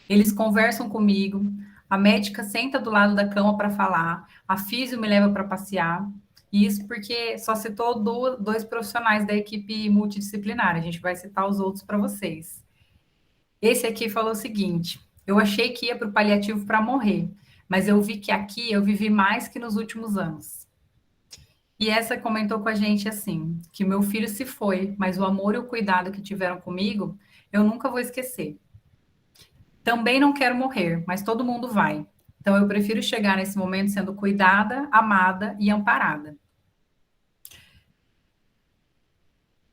Eles conversam comigo, a médica senta do lado da cama para falar, a físio me leva para passear. E isso porque só citou dois profissionais da equipe multidisciplinar, a gente vai citar os outros para vocês. Esse aqui falou o seguinte: eu achei que ia para o paliativo para morrer, mas eu vi que aqui eu vivi mais que nos últimos anos. E essa comentou com a gente assim, que meu filho se foi, mas o amor e o cuidado que tiveram comigo, eu nunca vou esquecer. Também não quero morrer, mas todo mundo vai. Então eu prefiro chegar nesse momento sendo cuidada, amada e amparada.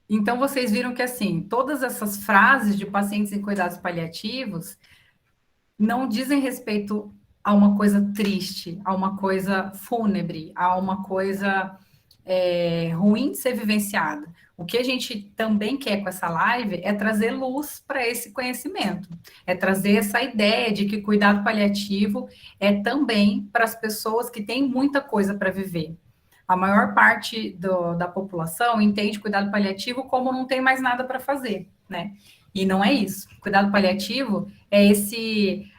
Então vocês viram que assim, todas essas frases de pacientes em cuidados paliativos não dizem respeito a uma coisa triste, a uma coisa fúnebre, a uma coisa ruim de ser vivenciada. O que a gente também quer com essa live é trazer luz para esse conhecimento, é trazer essa ideia de que cuidado paliativo é também para as pessoas que têm muita coisa para viver. A maior parte da população entende cuidado paliativo como não tem mais nada para fazer, né? E não é isso. Cuidado paliativo é esse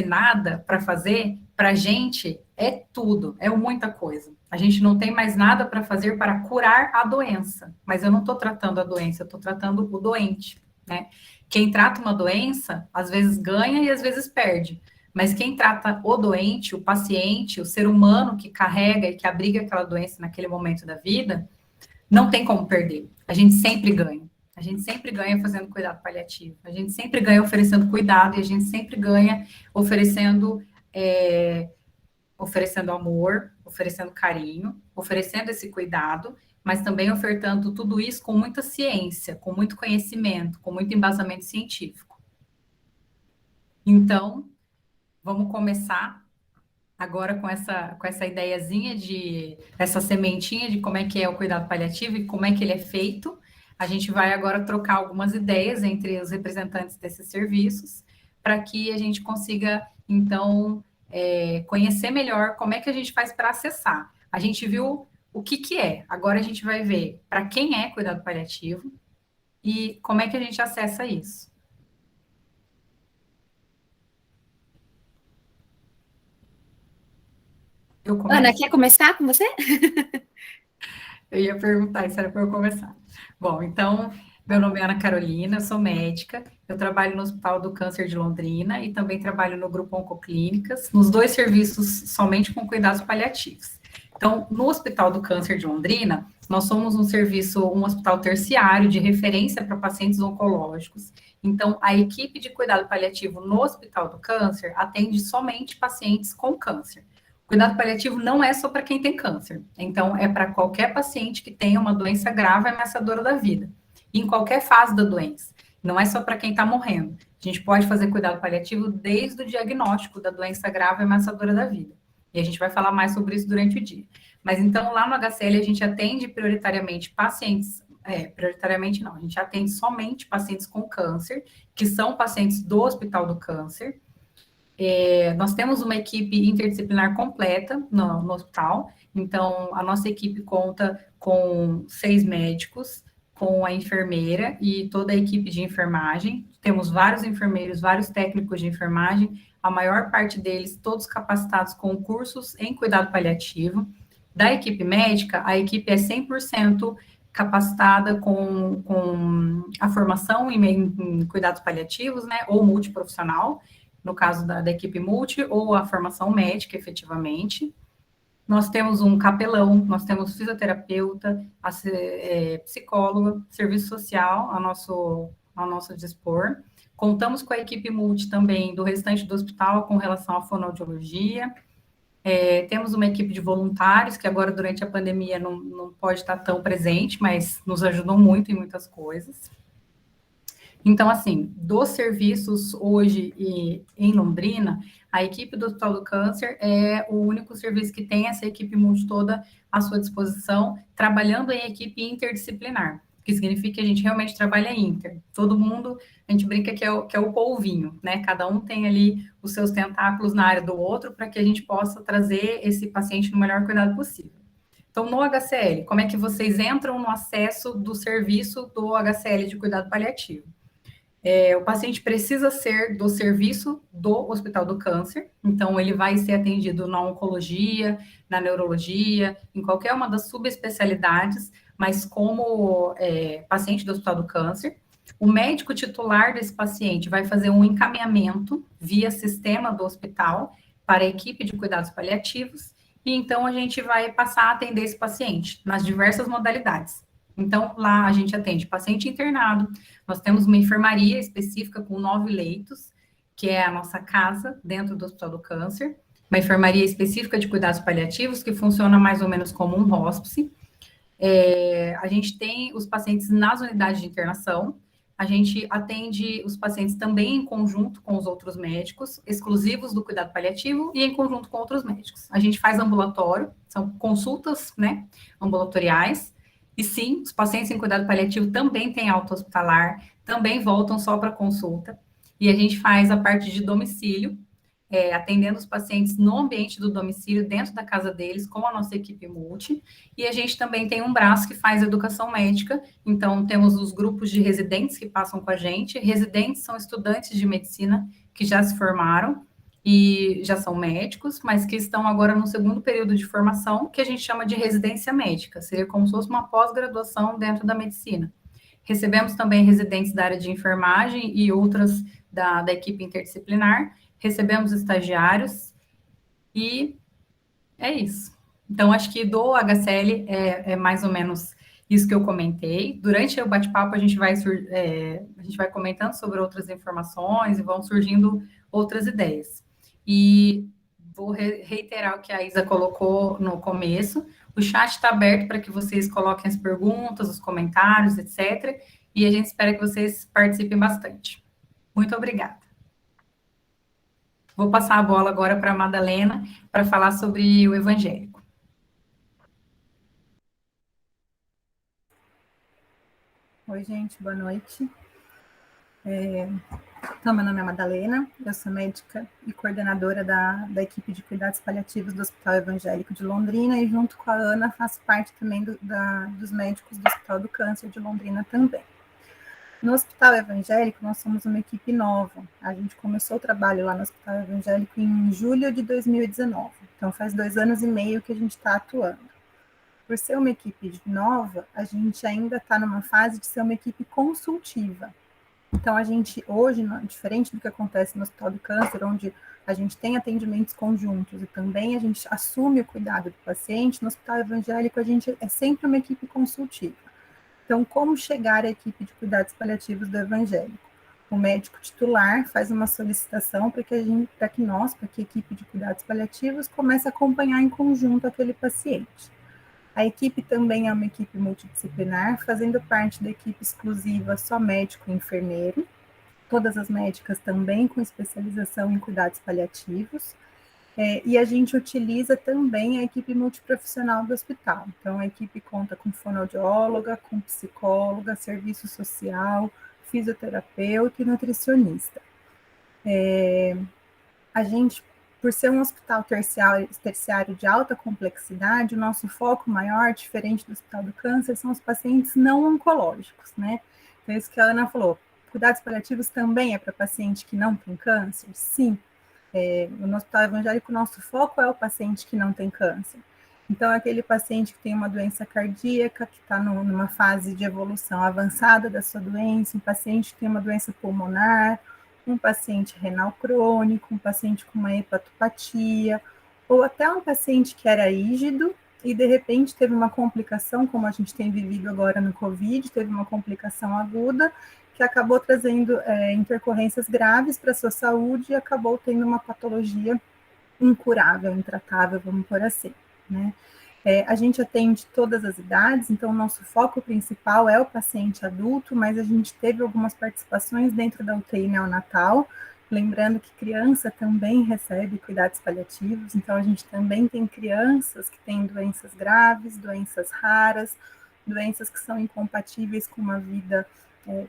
nada para fazer, para a gente é tudo, é muita coisa. A gente não tem mais nada para fazer para curar a doença, mas eu não estou tratando a doença, eu estou tratando o doente, né? Quem trata uma doença, às vezes ganha e às vezes perde, mas quem trata o doente, o paciente, o ser humano que carrega e que abriga aquela doença naquele momento da vida, não tem como perder. A gente sempre ganha. A gente sempre ganha fazendo cuidado paliativo. A gente sempre ganha oferecendo cuidado e a gente sempre ganha oferecendo oferecendo amor, oferecendo carinho, oferecendo esse cuidado, mas também ofertando tudo isso com muita ciência, com muito conhecimento, com muito embasamento científico. Então, vamos começar agora com essa ideiazinha essa sementinha de como é que é o cuidado paliativo e como é que ele é feito. A gente vai agora trocar algumas ideias entre os representantes desses serviços para que a gente consiga, então, conhecer melhor como é que a gente faz para acessar. A gente viu o que é, agora a gente vai ver para quem é cuidado paliativo e como é que a gente acessa isso. Eu Ana, começo? quer começar com você? Eu ia perguntar, isso era para eu começar. Bom, então, meu nome é Ana Carolina, eu sou médica, eu trabalho no Hospital do Câncer de Londrina e também trabalho no Grupo Oncoclínicas, nos dois serviços somente com cuidados paliativos. Então, no Hospital do Câncer de Londrina, nós somos um serviço, um hospital terciário de referência para pacientes oncológicos. Então, a equipe de cuidado paliativo no Hospital do Câncer atende somente pacientes com câncer. Cuidado paliativo não é só para quem tem câncer. Então, é para qualquer paciente que tenha uma doença grave ameaçadora da vida, em qualquer fase da doença. Não é só para quem está morrendo. A gente pode fazer cuidado paliativo desde o diagnóstico da doença grave ameaçadora da vida. E a gente vai falar mais sobre isso durante o dia. Mas então, lá no HCL, a gente atende prioritariamente pacientes. Prioritariamente não, a gente atende somente pacientes com câncer, que são pacientes do Hospital do Câncer, nós temos uma equipe interdisciplinar completa no hospital, então a nossa equipe conta com 6 médicos, com a enfermeira e toda a equipe de enfermagem. Temos vários enfermeiros, vários técnicos de enfermagem, a maior parte deles todos capacitados com cursos em cuidado paliativo. Da equipe médica, a equipe é 100% capacitada com a formação em cuidados paliativos, né, ou multiprofissional, no caso da equipe multi, ou a formação médica, efetivamente. Nós temos um capelão, nós temos fisioterapeuta, psicóloga, serviço social ao nosso dispor. Contamos com a equipe multi também do restante do hospital com relação à fonoaudiologia. Temos uma equipe de voluntários, que agora, durante a pandemia, não pode estar tão presente, mas nos ajudam muito em muitas coisas. Então, assim, dos serviços hoje em Londrina, a equipe do Hospital do Câncer é o único serviço que tem essa equipe multi toda à sua disposição, trabalhando em equipe interdisciplinar, que significa que a gente realmente trabalha inter. Todo mundo, a gente brinca que é o polvinho, né? Cada um tem ali os seus tentáculos na área do outro para que a gente possa trazer esse paciente no melhor cuidado possível. Então, no HCL, como é que vocês entram no acesso do serviço do HCL de cuidado paliativo? O paciente precisa ser do serviço do Hospital do Câncer, então ele vai ser atendido na oncologia, na neurologia, em qualquer uma das subespecialidades, mas como paciente do Hospital do Câncer. O médico titular desse paciente vai fazer um encaminhamento via sistema do hospital para a equipe de cuidados paliativos, e então a gente vai passar a atender esse paciente nas diversas modalidades. Então, lá a gente atende paciente internado, nós temos uma enfermaria específica com 9 leitos, que é a nossa casa dentro do Hospital do Câncer, uma enfermaria específica de cuidados paliativos, que funciona mais ou menos como um hóspice. A gente tem os pacientes nas unidades de internação, a gente atende os pacientes também em conjunto com os outros médicos, exclusivos do cuidado paliativo e em conjunto com outros médicos. A gente faz ambulatório, são consultas, né, ambulatoriais, e sim, os pacientes em cuidado paliativo também têm alta hospitalar, também voltam só para consulta, e a gente faz a parte de domicílio, atendendo os pacientes no ambiente do domicílio, dentro da casa deles, com a nossa equipe multi. E a gente também tem um braço que faz educação médica, então temos os grupos de residentes que passam com a gente. Residentes são estudantes de medicina que já se formaram e já são médicos, mas que estão agora no segundo período de formação, que a gente chama de residência médica, seria como se fosse uma pós-graduação dentro da medicina. Recebemos também residentes da área de enfermagem e outras da equipe interdisciplinar, recebemos estagiários e é isso. Então, acho que do HCL é mais ou menos isso que eu comentei. Durante o bate-papo, a gente vai comentando sobre outras informações e vão surgindo outras ideias. E vou reiterar o que a Isa colocou no começo. O chat está aberto para que vocês coloquem as perguntas, os comentários, etc. E a gente espera que vocês participem bastante. Muito obrigada. Vou passar a bola agora para a Madalena para falar sobre o evangélico. Oi, gente, boa noite. Então, meu nome é Madalena, eu sou médica e coordenadora da equipe de cuidados paliativos do Hospital Evangélico de Londrina, e junto com a Ana faço parte também dos médicos do Hospital do Câncer de Londrina também. No Hospital Evangélico, nós somos uma equipe nova. A gente começou o trabalho lá no Hospital Evangélico em julho de 2019. Então, faz 2 anos e meio que a gente está atuando. Por ser uma equipe nova, a gente ainda está numa fase de ser uma equipe consultiva. Então, a gente hoje, diferente do que acontece no Hospital do Câncer, onde a gente tem atendimentos conjuntos e também a gente assume o cuidado do paciente, no Hospital Evangélico a gente é sempre uma equipe consultiva. Então, como chegar à equipe de cuidados paliativos do Evangélico? O médico titular faz uma solicitação para que a equipe de cuidados paliativos comece a acompanhar em conjunto aquele paciente. A equipe também é uma equipe multidisciplinar, fazendo parte da equipe exclusiva só médico e enfermeiro, todas as médicas também com especialização em cuidados paliativos, e a gente utiliza também a equipe multiprofissional do hospital. Então, a equipe conta com fonoaudióloga, com psicóloga, serviço social, fisioterapeuta e nutricionista. A gente, por ser um hospital terciário de alta complexidade, o nosso foco maior, diferente do Hospital do Câncer, são os pacientes não oncológicos, né? Então, isso que a Ana falou, cuidados paliativos também é para paciente que não tem câncer? Sim. No Hospital Evangélico, o nosso foco é o paciente que não tem câncer. Então, aquele paciente que tem uma doença cardíaca, que está numa fase de evolução avançada da sua doença, um paciente que tem uma doença pulmonar, um paciente renal crônico, um paciente com uma hepatopatia, ou até um paciente que era rígido e, de repente, teve uma complicação, como a gente tem vivido agora no Covid, teve uma complicação aguda, que acabou trazendo intercorrências graves para a sua saúde e acabou tendo uma patologia incurável, intratável, vamos por assim, né? A gente atende todas as idades, então o nosso foco principal é o paciente adulto, mas a gente teve algumas participações dentro da UTI neonatal, lembrando que criança também recebe cuidados paliativos, então a gente também tem crianças que têm doenças graves, doenças raras, doenças que são incompatíveis com uma vida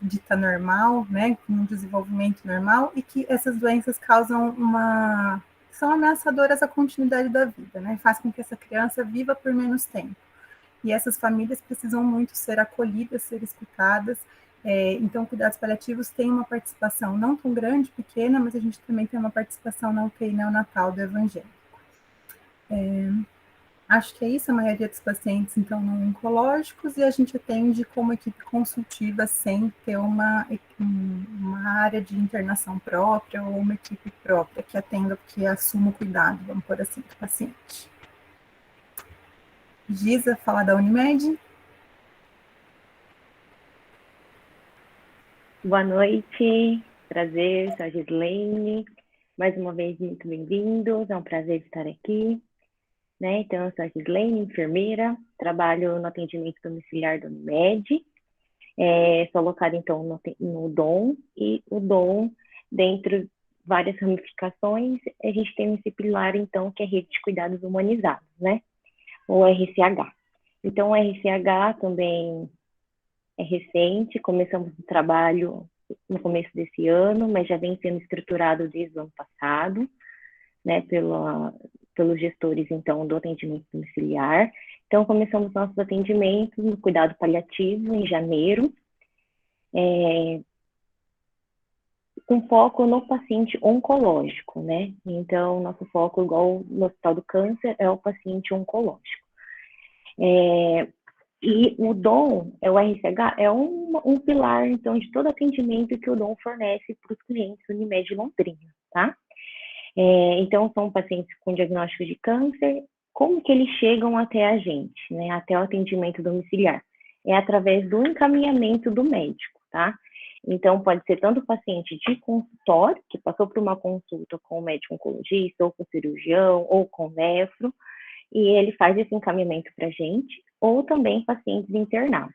dita normal, né, com um desenvolvimento normal, e que essas doenças são ameaçadoras à continuidade da vida, né, faz com que essa criança viva por menos tempo. E essas famílias precisam muito ser acolhidas, ser escutadas, Então, cuidados paliativos tem uma participação não tão grande, pequena, mas a gente também tem uma participação na UTI neonatal do evangélico. Acho que é isso, a maioria dos pacientes, então, não oncológicos, e a gente atende como equipe consultiva, sem ter uma área de internação própria ou uma equipe própria que atenda, que assuma o cuidado, vamos por assim, do paciente. Giza, fala da Unimed. Boa noite, prazer, sou a Gislaine. Mais uma vez, muito bem-vindos, é um prazer estar aqui. Então, eu sou a Gislaine, enfermeira, trabalho no atendimento domiciliar do Unimed, sou alocada, então, no DOM, e o DOM, dentro de várias ramificações, a gente tem esse pilar, então, que é a Rede de Cuidados Humanizados, o RCH. Então, o RCH também é recente, começamos o trabalho no começo desse ano, mas já vem sendo estruturado desde o ano passado, pelos gestores, então, do atendimento domiciliar. Então, começamos nossos atendimentos no cuidado paliativo em janeiro, com foco no paciente oncológico, Então, nosso foco, igual no Hospital do Câncer, é o paciente oncológico. E o DOM, o RCH, é um pilar, então, de todo atendimento que o DOM fornece para os clientes do Unimed Londrina, tá? Então, são pacientes com diagnóstico de câncer. Como que eles chegam até a gente, até o atendimento domiciliar? É através do encaminhamento do médico, tá? Então, pode ser tanto o paciente de consultório, que passou por uma consulta com o médico oncologista, ou com o cirurgião, ou com o nefro, e ele faz esse encaminhamento para a gente, ou também pacientes internados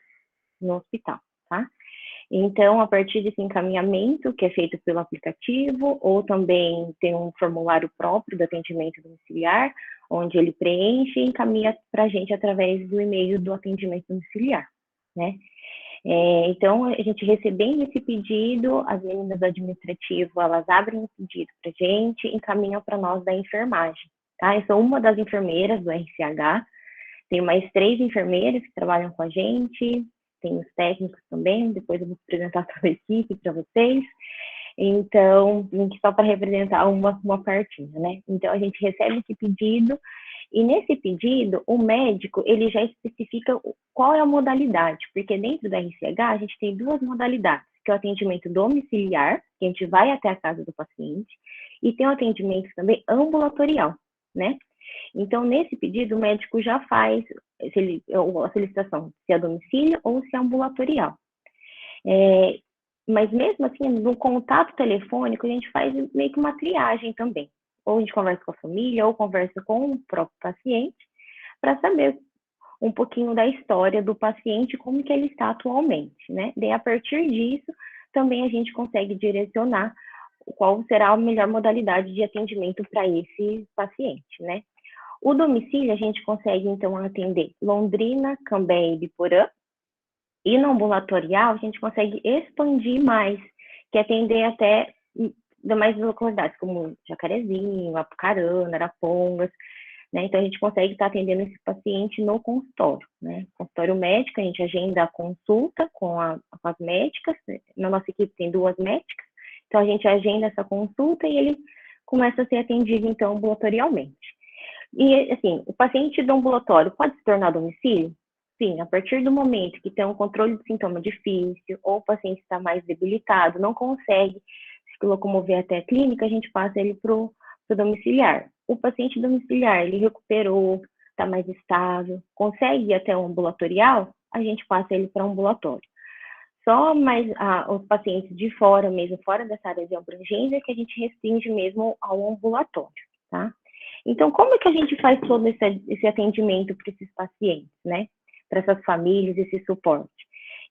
no hospital, tá? Então, a partir desse encaminhamento, que é feito pelo aplicativo, ou também tem um formulário próprio do atendimento domiciliar, onde ele preenche e encaminha para a gente através do e-mail do atendimento domiciliar, Então, a gente recebendo esse pedido, as meninas do administrativo, elas abrem o pedido para a gente, encaminham para nós da enfermagem, tá? Eu sou uma das enfermeiras do RCH, tenho mais 3 enfermeiras que trabalham com a gente, tem os técnicos também, depois eu vou apresentar toda a equipe para vocês. Então, só para representar uma partinha, Então, a gente recebe esse pedido, e nesse pedido, o médico, ele já especifica qual é a modalidade, porque dentro da RCH, a gente tem 2 modalidades, que é o atendimento domiciliar, que a gente vai até a casa do paciente, e tem o atendimento também ambulatorial, Então, nesse pedido, o médico já faz a solicitação, se é a domicílio ou se é ambulatorial. Mas mesmo assim, no contato telefônico, a gente faz meio que uma triagem também. Ou a gente conversa com a família, ou conversa com o próprio paciente, para saber um pouquinho da história do paciente, como que ele está atualmente, Daí, a partir disso, também a gente consegue direcionar qual será a melhor modalidade de atendimento para esse paciente, O domicílio, a gente consegue, então, atender Londrina, Cambé e Biporã. E no ambulatorial, a gente consegue expandir mais, que atender até demais localidades, como Jacarezinho, Apucarana, Arapongas, Então, a gente consegue estar atendendo esse paciente no consultório, Consultório médico, a gente agenda a consulta com as médicas, na nossa equipe tem 2 médicas, então a gente agenda essa consulta e ele começa a ser atendido, então, ambulatorialmente. E, assim, o paciente do ambulatório pode se tornar domicílio? Sim, a partir do momento que tem um controle de sintoma difícil, ou o paciente está mais debilitado, não consegue se locomover até a clínica, a gente passa ele para o domiciliar. O paciente domiciliar, ele recuperou, está mais estável, consegue ir até o ambulatorial, a gente passa ele para o ambulatório. Só mais os pacientes de fora mesmo, fora dessa área de abrangência, que a gente restringe mesmo ao ambulatório, tá? Então, como que a gente faz todo esse atendimento para esses pacientes, Para essas famílias, esse suporte?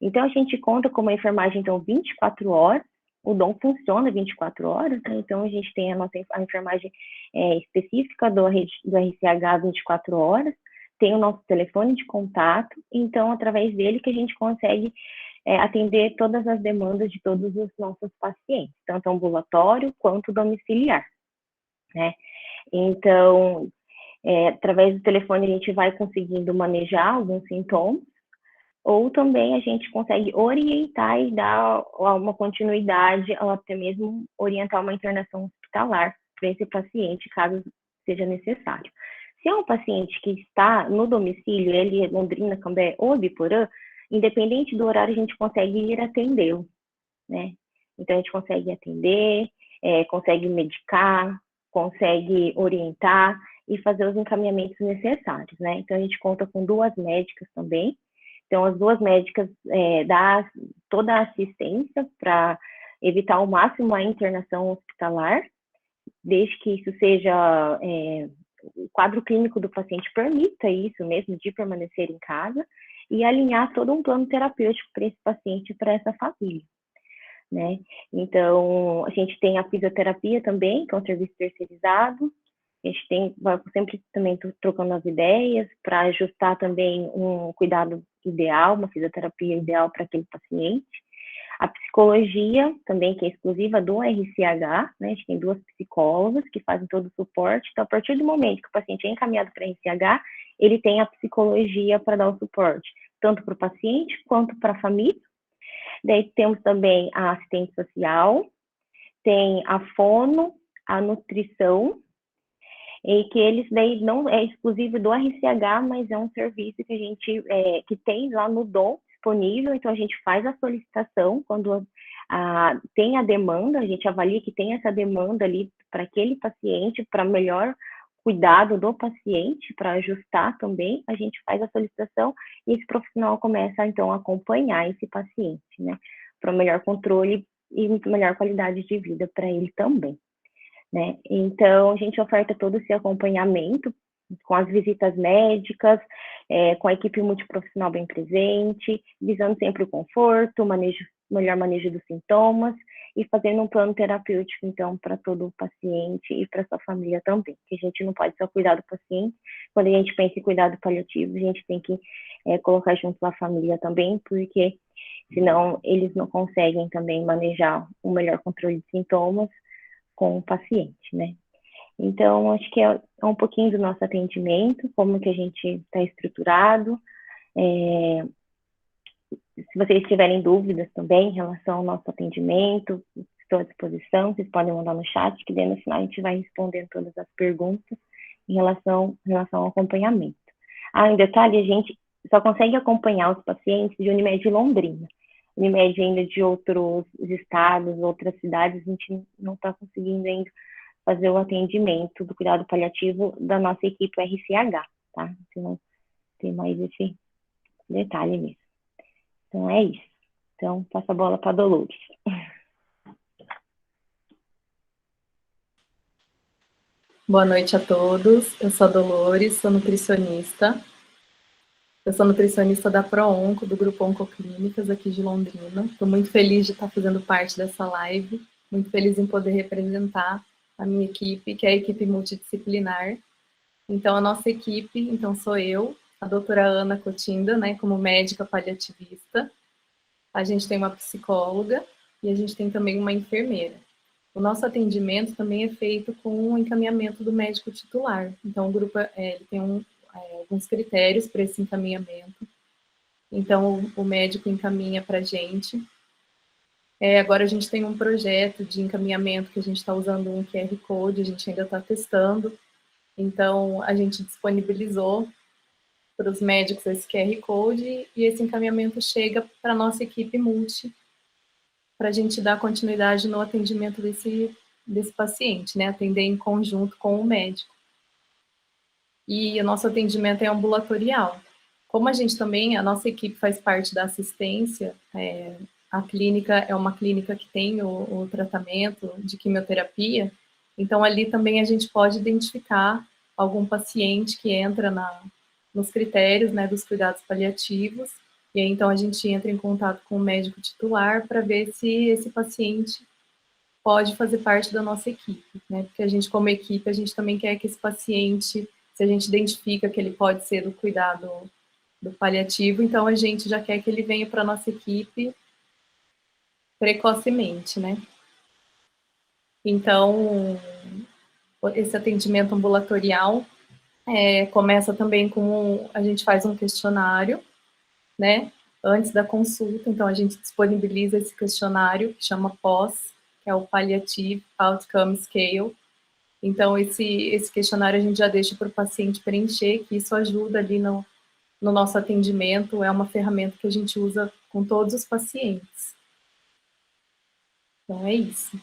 Então, a gente conta com uma enfermagem, então, 24 horas, o DOM funciona 24 horas, Então, a gente tem a enfermagem específica do RCH 24 horas, tem o nosso telefone de contato, então, através dele que a gente consegue atender todas as demandas de todos os nossos pacientes, tanto ambulatório quanto domiciliar, Então, através do telefone, a gente vai conseguindo manejar alguns sintomas, ou também a gente consegue orientar e dar uma continuidade, ou até mesmo orientar uma internação hospitalar para esse paciente, caso seja necessário. Se é um paciente que está no domicílio, ele é Londrina, Cambé ou Ibiporã, independente do horário, a gente consegue ir atendê-lo, né? Então, a gente consegue atender, consegue medicar, consegue orientar e fazer os encaminhamentos necessários, né? Então, a gente conta com 2 médicas também. Então, as 2 médicas dão toda a assistência para evitar ao máximo a internação hospitalar, desde que isso seja, o quadro clínico do paciente permita isso mesmo, de permanecer em casa, e alinhar todo um plano terapêutico para esse paciente e para essa família, né? Então, a gente tem a fisioterapia também, que é um serviço terceirizado. A gente vai sempre também trocando as ideias para ajustar também um cuidado ideal, uma fisioterapia ideal para aquele paciente. A psicologia também, que é exclusiva do RCH, né? A gente tem 2 psicólogas que fazem todo o suporte. Então, a partir do momento que o paciente é encaminhado para RCH, ele tem a psicologia para dar o suporte, tanto para o paciente quanto para a família. Daí temos também a assistente social, tem a fono, a nutrição, e que eles daí não é exclusivo do RCH, mas é um serviço que a gente que tem lá no DOM disponível. Então a gente faz a solicitação quando tem a demanda, a gente avalia que tem essa demanda ali para aquele paciente, para melhor cuidado do paciente, para ajustar também, a gente faz a solicitação e esse profissional começa então a acompanhar esse paciente, né, para melhor controle e muito melhor qualidade de vida para ele também, né. Então a gente oferta todo esse acompanhamento com as visitas médicas, com a equipe multiprofissional bem presente, visando sempre o conforto, melhor manejo dos sintomas e fazendo um plano terapêutico, então, para todo o paciente e para sua família também. Que a gente não pode só cuidar do paciente. Quando a gente pensa em cuidado paliativo, a gente tem que colocar junto a família também, porque senão eles não conseguem também manejar o melhor controle de sintomas com o paciente, né? Então, acho que é um pouquinho do nosso atendimento, como que a gente está estruturado. Se vocês tiverem dúvidas também em relação ao nosso atendimento, estou à disposição, vocês podem mandar no chat, que daí no final a gente vai respondendo todas as perguntas em relação ao acompanhamento. Em detalhe, a gente só consegue acompanhar os pacientes de Unimed Londrina. Unimed ainda de outros estados, outras cidades, a gente não está conseguindo ainda fazer o atendimento do cuidado paliativo da nossa equipe RCH, tá? Então, tem mais esse detalhe mesmo. Então, é isso. Então, passo a bola para a Dolores. Boa noite a todos. Eu sou a Dolores, sou nutricionista. Eu sou nutricionista da ProOnco, do Grupo Oncoclínicas, aqui de Londrina. Estou muito feliz de estar fazendo parte dessa live, muito feliz em poder representar a minha equipe, que é a equipe multidisciplinar. Então, a nossa equipe, então sou eu, a doutora Ana Cotinda, né, como médica paliativista. A gente tem uma psicóloga e a gente tem também uma enfermeira. O nosso atendimento também é feito com o encaminhamento do médico titular. Então, o grupo ele tem alguns critérios para esse encaminhamento. Então, o médico encaminha para a gente. Agora a gente tem um projeto de encaminhamento que a gente está usando um QR Code, a gente ainda está testando. Então, a gente disponibilizou para os médicos esse QR Code e esse encaminhamento chega para a nossa equipe multi, para a gente dar continuidade no atendimento desse paciente, né? Atender em conjunto com o médico. E o nosso atendimento é ambulatorial. Como a gente também, a nossa equipe faz parte da assistência, a clínica é uma clínica que tem o tratamento de quimioterapia, então ali também a gente pode identificar algum paciente que entra nos critérios, né, dos cuidados paliativos, e aí então a gente entra em contato com o médico titular para ver se esse paciente pode fazer parte da nossa equipe, né, porque a gente, como equipe, a gente também quer que esse paciente, se a gente identifica que ele pode ser do cuidado do paliativo, então a gente já quer que ele venha para a nossa equipe precocemente, né. Então, esse atendimento ambulatorial começa também com, a gente faz um questionário, né, antes da consulta. Então, a gente disponibiliza esse questionário, que chama POS, que é o Palliative Outcome Scale. Então, esse questionário a gente já deixa para o paciente preencher, que isso ajuda ali no nosso atendimento, é uma ferramenta que a gente usa com todos os pacientes. Então, é isso.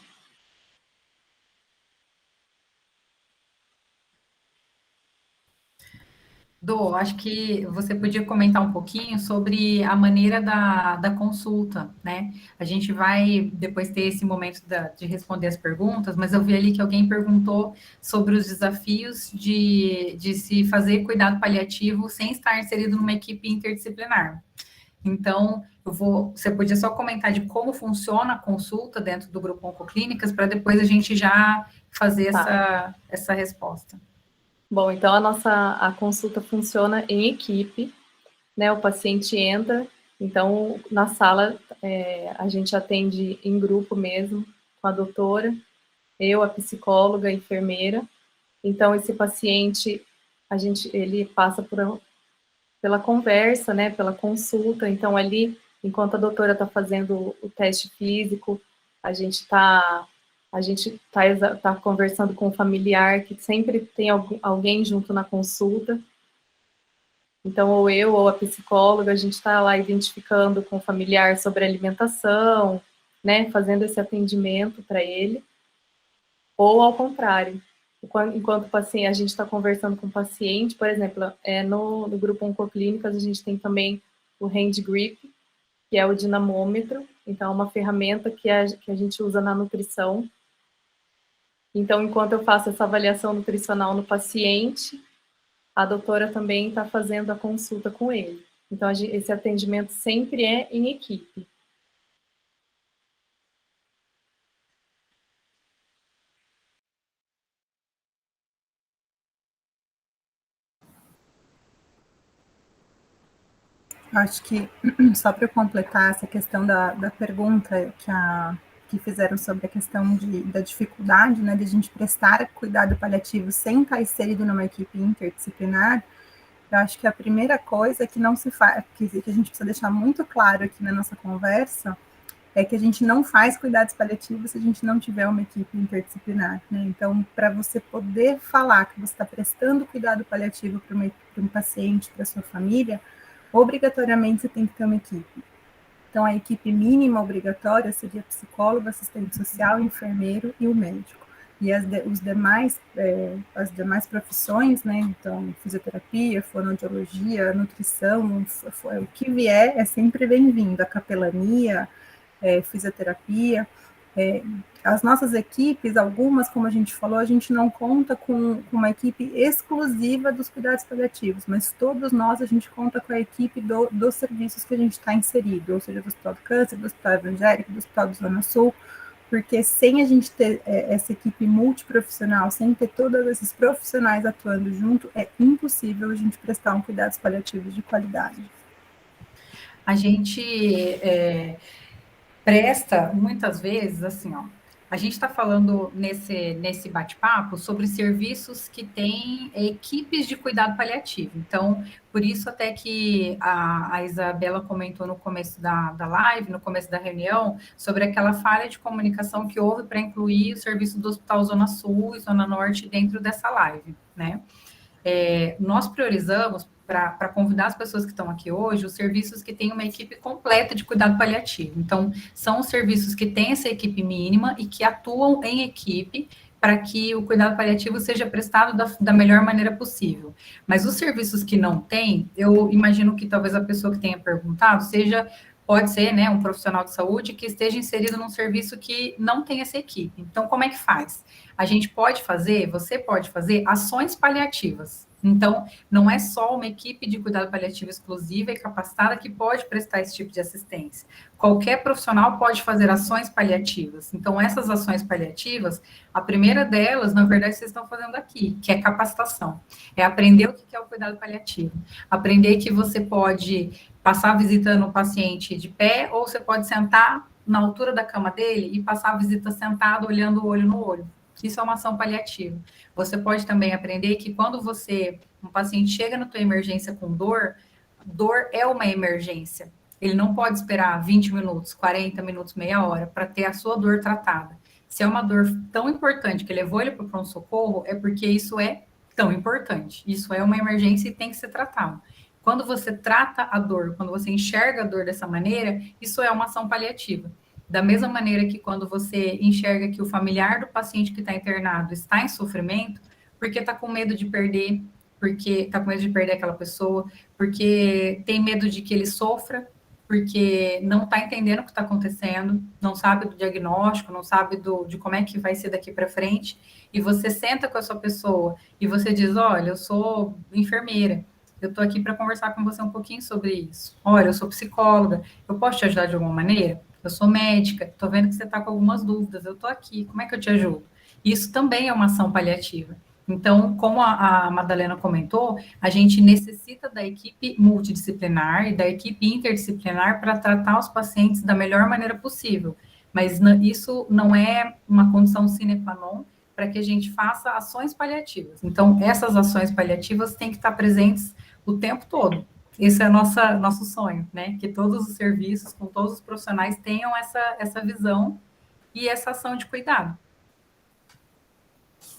Dô, acho que você podia comentar um pouquinho sobre a maneira da consulta, né? A gente vai depois ter esse momento de responder as perguntas, mas eu vi ali que alguém perguntou sobre os desafios de se fazer cuidado paliativo sem estar inserido numa equipe interdisciplinar. Então, você podia só comentar de como funciona a consulta dentro do grupo Oncoclínicas, para depois a gente já fazer essa resposta. Bom, então a consulta funciona em equipe, né? O paciente entra, então na sala a gente atende em grupo mesmo, com a doutora, eu, a psicóloga, a enfermeira. Então esse paciente, ele passa pela conversa, né? Pela consulta. Então ali, enquanto a doutora está fazendo o teste físico, a gente tá conversando com o familiar, que sempre tem alguém junto na consulta. Então, ou eu ou a psicóloga, a gente está lá identificando com o familiar sobre a alimentação, né, fazendo esse atendimento para ele. Ou ao contrário, enquanto o paciente, a gente está conversando com o paciente, por exemplo, no grupo Oncoclínicas, a gente tem também o hand grip, que é o dinamômetro. Então, é uma ferramenta que a gente usa na nutrição. Então, enquanto eu faço essa avaliação nutricional no paciente, a doutora também está fazendo a consulta com ele. Então, esse atendimento sempre é em equipe. Acho que, só para completar essa questão da pergunta que fizeram sobre a questão da dificuldade, né, de a gente prestar cuidado paliativo sem estar inserido numa equipe interdisciplinar, eu acho que a primeira coisa que não se faz, que a gente precisa deixar muito claro aqui na nossa conversa, é que a gente não faz cuidados paliativos se a gente não tiver uma equipe interdisciplinar, né? Então, para você poder falar que você está prestando cuidado paliativo para um paciente, para sua família, obrigatoriamente você tem que ter uma equipe. Então, a equipe mínima obrigatória seria psicólogo, assistente social, enfermeiro e o médico. E as demais profissões, né? Então, fisioterapia, fonoaudiologia, nutrição, o que vier é sempre bem-vindo. A capelania, fisioterapia. As nossas equipes, algumas, como a gente falou, a gente não conta com uma equipe exclusiva dos cuidados paliativos, mas todos nós, a gente conta com a equipe dos serviços que a gente está inserido, ou seja, do Hospital do Câncer, do Hospital Evangélico, do Hospital do Zona Sul, porque sem a gente ter essa equipe multiprofissional, sem ter todos esses profissionais atuando junto, é impossível a gente prestar cuidados paliativos de qualidade. A gente presta, muitas vezes, assim, ó, a gente está falando nesse bate-papo sobre serviços que têm equipes de cuidado paliativo. Então, por isso até que a Isabela comentou no começo da live, no começo da reunião, sobre aquela falha de comunicação que houve para incluir o serviço do Hospital Zona Sul e Zona Norte dentro dessa live, né? Nós priorizamos, para convidar as pessoas que estão aqui hoje, os serviços que têm uma equipe completa de cuidado paliativo. Então, são os serviços que têm essa equipe mínima e que atuam em equipe para que o cuidado paliativo seja prestado da melhor maneira possível. Mas os serviços que não têm, eu imagino que talvez a pessoa que tenha perguntado pode ser, né, um profissional de saúde que esteja inserido num serviço que não tem essa equipe. Então, como é que faz? Você pode fazer ações paliativas. Então, não é só uma equipe de cuidado paliativo exclusiva e capacitada que pode prestar esse tipo de assistência. Qualquer profissional pode fazer ações paliativas. Então, essas ações paliativas, a primeira delas, na verdade, vocês estão fazendo aqui, que é capacitação. É aprender o que é o cuidado paliativo. Aprender que você pode passar visitando o paciente de pé, ou você pode sentar na altura da cama dele e passar a visita sentado, olhando o olho no olho. Isso é uma ação paliativa. Você pode também aprender que quando um paciente chega na tua emergência com dor é uma emergência. Ele não pode esperar 20 minutos, 40 minutos, meia hora para ter a sua dor tratada. Se é uma dor tão importante que levou ele para o pronto-socorro, é porque isso é tão importante. Isso é uma emergência e tem que ser tratado. Quando você trata a dor, quando você enxerga a dor dessa maneira, isso é uma ação paliativa. Da mesma maneira que quando você enxerga que o familiar do paciente que está internado está em sofrimento, porque está com medo de perder, porque está com medo de perder aquela pessoa, porque tem medo de que ele sofra, porque não está entendendo o que está acontecendo, não sabe do diagnóstico, não sabe de como é que vai ser daqui para frente, e você senta com a sua pessoa e você diz, olha, eu sou enfermeira, eu estou aqui para conversar com você um pouquinho sobre isso. Olha, eu sou psicóloga, eu posso te ajudar de alguma maneira? Eu sou médica, estou vendo que você está com algumas dúvidas, eu estou aqui, como é que eu te ajudo? Isso também é uma ação paliativa. Então, como a Madalena comentou, a gente necessita da equipe multidisciplinar e da equipe interdisciplinar para tratar os pacientes da melhor maneira possível. Mas isso não é uma condição sine qua non para que a gente faça ações paliativas. Então, essas ações paliativas têm que estar presentes o tempo todo. Esse é nosso sonho, né? Que todos os serviços, com todos os profissionais, tenham essa visão e essa ação de cuidado.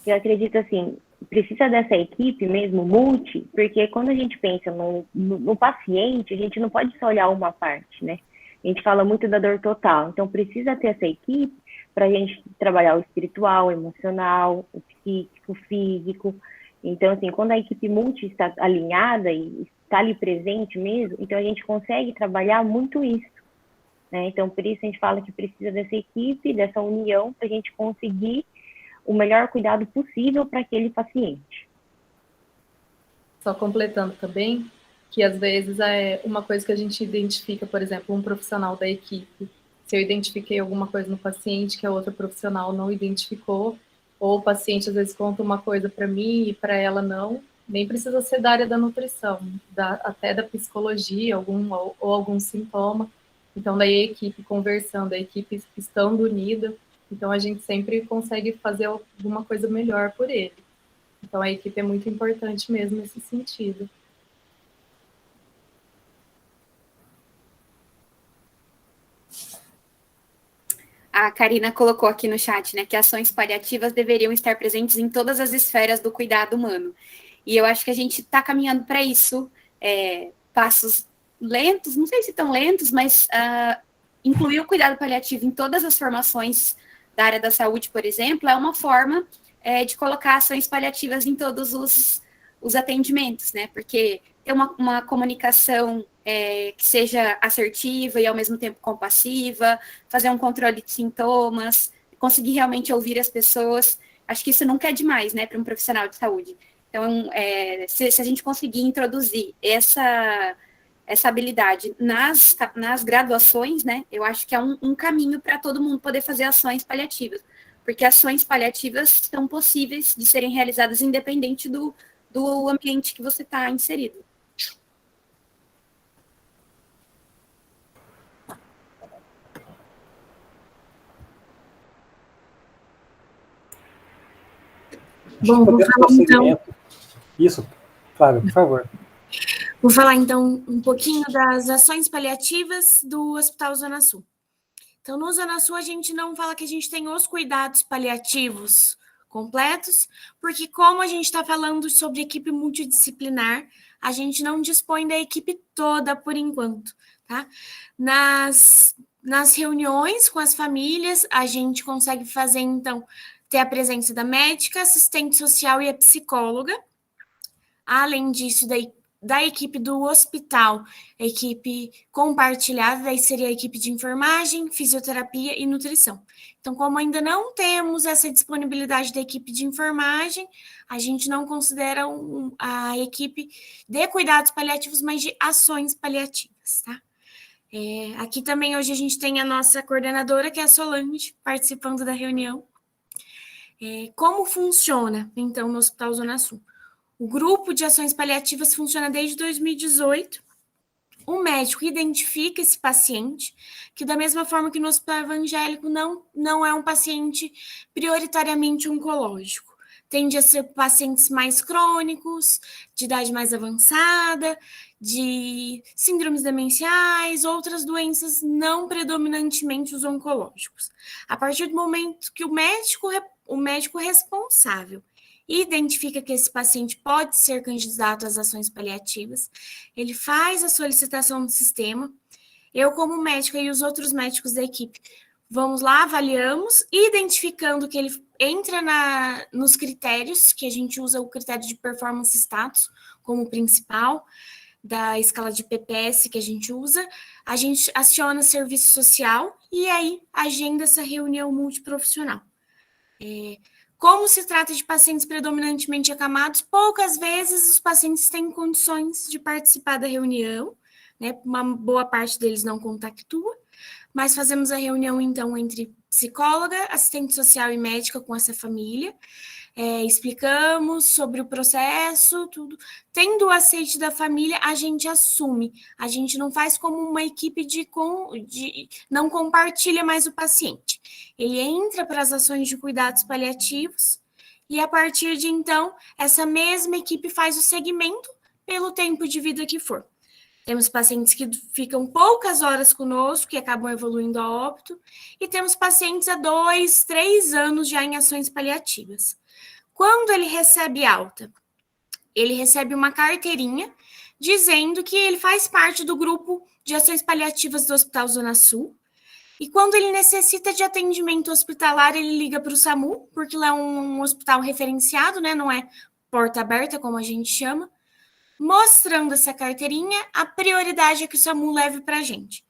Eu acredito assim, precisa dessa equipe mesmo, multi, porque quando a gente pensa no paciente, a gente não pode só olhar uma parte, né? A gente fala muito da dor total, então precisa ter essa equipe para a gente trabalhar o espiritual, o emocional, o psíquico, o físico. Então, assim, quando a equipe multi está alinhada e está ali presente mesmo, então a gente consegue trabalhar muito isso, né? Então, por isso a gente fala que precisa dessa equipe, dessa união, para a gente conseguir o melhor cuidado possível para aquele paciente. Só completando também, que às vezes é uma coisa que a gente identifica, por exemplo, um profissional da equipe, se eu identifiquei alguma coisa no paciente que a outra profissional não identificou, ou o paciente às vezes conta uma coisa para mim e para ela não, nem precisa ser da área da nutrição, até da psicologia, ou algum sintoma. Então, daí a equipe conversando, a equipe estando unida, então a gente sempre consegue fazer alguma coisa melhor por ele. Então a equipe é muito importante mesmo nesse sentido. A Karina colocou aqui no chat, né, que ações paliativas deveriam estar presentes em todas as esferas do cuidado humano. E eu acho que a gente está caminhando para isso, passos lentos, não sei se tão lentos, mas incluir o cuidado paliativo em todas as formações da área da saúde, por exemplo, é uma forma de colocar ações paliativas em todos os atendimentos, né? Porque ter uma comunicação que seja assertiva e ao mesmo tempo compassiva, fazer um controle de sintomas, conseguir realmente ouvir as pessoas, acho que isso nunca é demais, né, para um profissional de saúde. Então, se a gente conseguir introduzir essa habilidade nas graduações, né, eu acho que é um caminho para todo mundo poder fazer ações paliativas, porque ações paliativas são possíveis de serem realizadas independente do ambiente que você está inserido. Bom, vou falar então... Isso, Flávia, por favor. Vou falar, então, um pouquinho das ações paliativas do Hospital Zona Sul. Então, no Zona Sul, a gente não fala que a gente tem os cuidados paliativos completos, porque como a gente está falando sobre equipe multidisciplinar, a gente não dispõe da equipe toda por enquanto, tá? Nas reuniões com as famílias, a gente consegue fazer, então, ter a presença da médica, assistente social e a psicóloga. Além disso, da equipe do hospital, a equipe compartilhada, daí seria a equipe de enfermagem, fisioterapia e nutrição. Então, como ainda não temos essa disponibilidade da equipe de enfermagem, a gente não considera a equipe de cuidados paliativos, mas de ações paliativas, tá? Aqui também hoje a gente tem a nossa coordenadora, que é a Solange, participando da reunião. Como funciona, então, no Hospital Zona Sul? O grupo de ações paliativas funciona desde 2018. O médico identifica esse paciente, que da mesma forma que no hospital evangélico não é um paciente prioritariamente oncológico. tende a ser pacientes mais crônicos, de idade mais avançada, de síndromes demenciais, outras doenças não predominantemente os oncológicos. A partir do momento que o médico responsável identifica que esse paciente pode ser candidato às ações paliativas, ele faz a solicitação no sistema. Eu, como médica, e os outros médicos da equipe, vamos lá, avaliamos, identificando que ele entra nos critérios, que a gente usa o critério de performance status como principal, da escala de PPS que a gente usa, a gente aciona serviço social e aí agenda essa reunião multiprofissional. Como se trata de pacientes predominantemente acamados, poucas vezes os pacientes têm condições de participar da reunião, né? Uma boa parte deles não compactua, mas fazemos a reunião, então, entre psicóloga, assistente social e médica com essa família, explicamos sobre o processo, tudo. Tendo o aceite da família, a gente assume, a gente não faz como uma equipe não compartilha mais o paciente. Ele entra para as ações de cuidados paliativos e, a partir de então, essa mesma equipe faz o segmento pelo tempo de vida que for. Temos pacientes que ficam poucas horas conosco, que acabam evoluindo a óbito, e temos pacientes há 2, 3 anos já em ações paliativas. Quando ele recebe alta, ele recebe uma carteirinha dizendo que ele faz parte do grupo de ações paliativas do Hospital Zona Sul. E quando ele necessita de atendimento hospitalar, ele liga para o SAMU, porque lá é um hospital referenciado, né? Não é porta aberta, como a gente chama. Mostrando essa carteirinha, a prioridade é que o SAMU leve para a gente.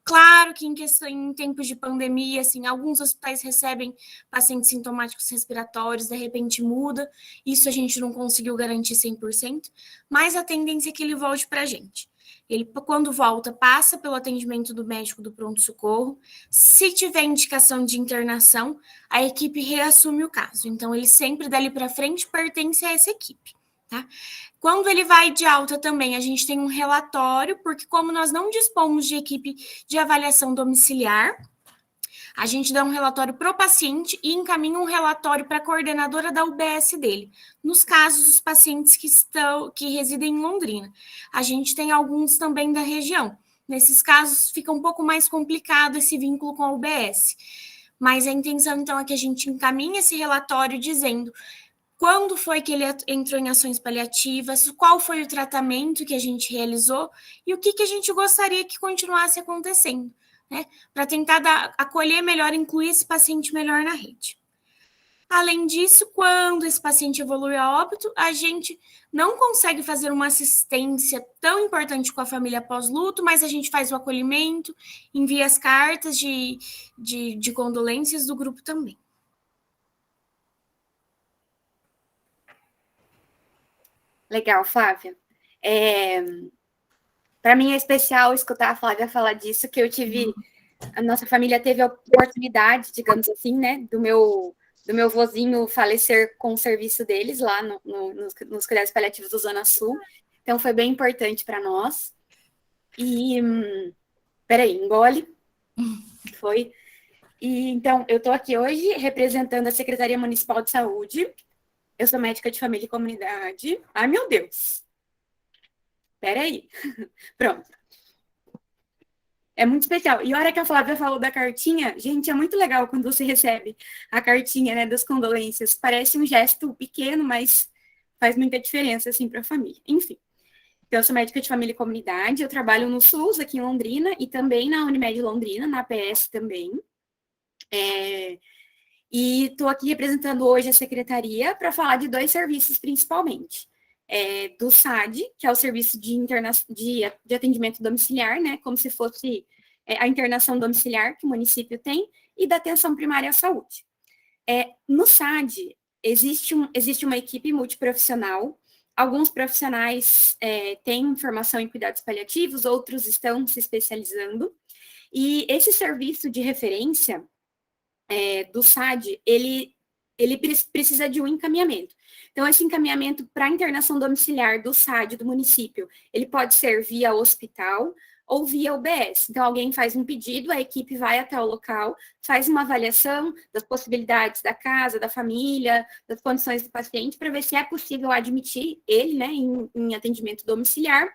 Claro que em tempos de pandemia, assim, alguns hospitais recebem pacientes sintomáticos respiratórios, de repente muda, isso a gente não conseguiu garantir 100%, mas a tendência é que ele volte para a gente. Ele, quando volta, passa pelo atendimento do médico do pronto-socorro. Se tiver indicação de internação, a equipe reassume o caso. Então, ele sempre, dali para frente, pertence a essa equipe. Tá? Quando ele vai de alta também, a gente tem um relatório, porque como nós não dispomos de equipe de avaliação domiciliar, a gente dá um relatório para o paciente e encaminha um relatório para a coordenadora da UBS dele, nos casos dos pacientes que residem em Londrina. A gente tem alguns também da região. Nesses casos, fica um pouco mais complicado esse vínculo com a UBS. Mas a intenção, então, é que a gente encaminhe esse relatório dizendo quando foi que ele entrou em ações paliativas, qual foi o tratamento que a gente realizou e o que a gente gostaria que continuasse acontecendo, né? Para tentar acolher melhor, incluir esse paciente melhor na rede. Além disso, quando esse paciente evolui a óbito, a gente não consegue fazer uma assistência tão importante com a família pós-luto, mas a gente faz o acolhimento, envia as cartas de condolências do grupo também. Legal, Flávia. Para mim é especial escutar a Flávia falar disso, que a nossa família teve a oportunidade, digamos assim, né, do meu vozinho falecer com o serviço deles lá nos cuidados paliativos do Zona Sul. Então, foi bem importante para nós. E, peraí, engole. Foi. E, então, eu estou aqui hoje representando a Secretaria Municipal de Saúde. Eu sou médica de família e comunidade. Ai, meu Deus. Peraí. Pronto. É muito especial. E a hora que a Flávia falou da cartinha, gente, é muito legal quando você recebe a cartinha, né, das condolências. Parece um gesto pequeno, mas faz muita diferença, assim, para a família. Enfim. Então, eu sou médica de família e comunidade. Eu trabalho no SUS, aqui em Londrina, e também na Unimed Londrina, na APS também. E estou aqui representando hoje a secretaria para falar de 2 serviços, principalmente. Do SAD, que é o serviço de atendimento domiciliar, né, como se fosse a internação domiciliar que o município tem, e da atenção primária à saúde. No SAD, existe uma equipe multiprofissional. Alguns profissionais têm formação em cuidados paliativos, outros estão se especializando. E esse serviço de referência do SAD, ele precisa de um encaminhamento. Então, esse encaminhamento para a internação domiciliar do SAD do município, ele pode ser via hospital, ou via UBS. Então, alguém faz um pedido, a equipe vai até o local, faz uma avaliação das possibilidades da casa, da família, das condições do paciente, para ver se é possível admitir ele, né, em atendimento domiciliar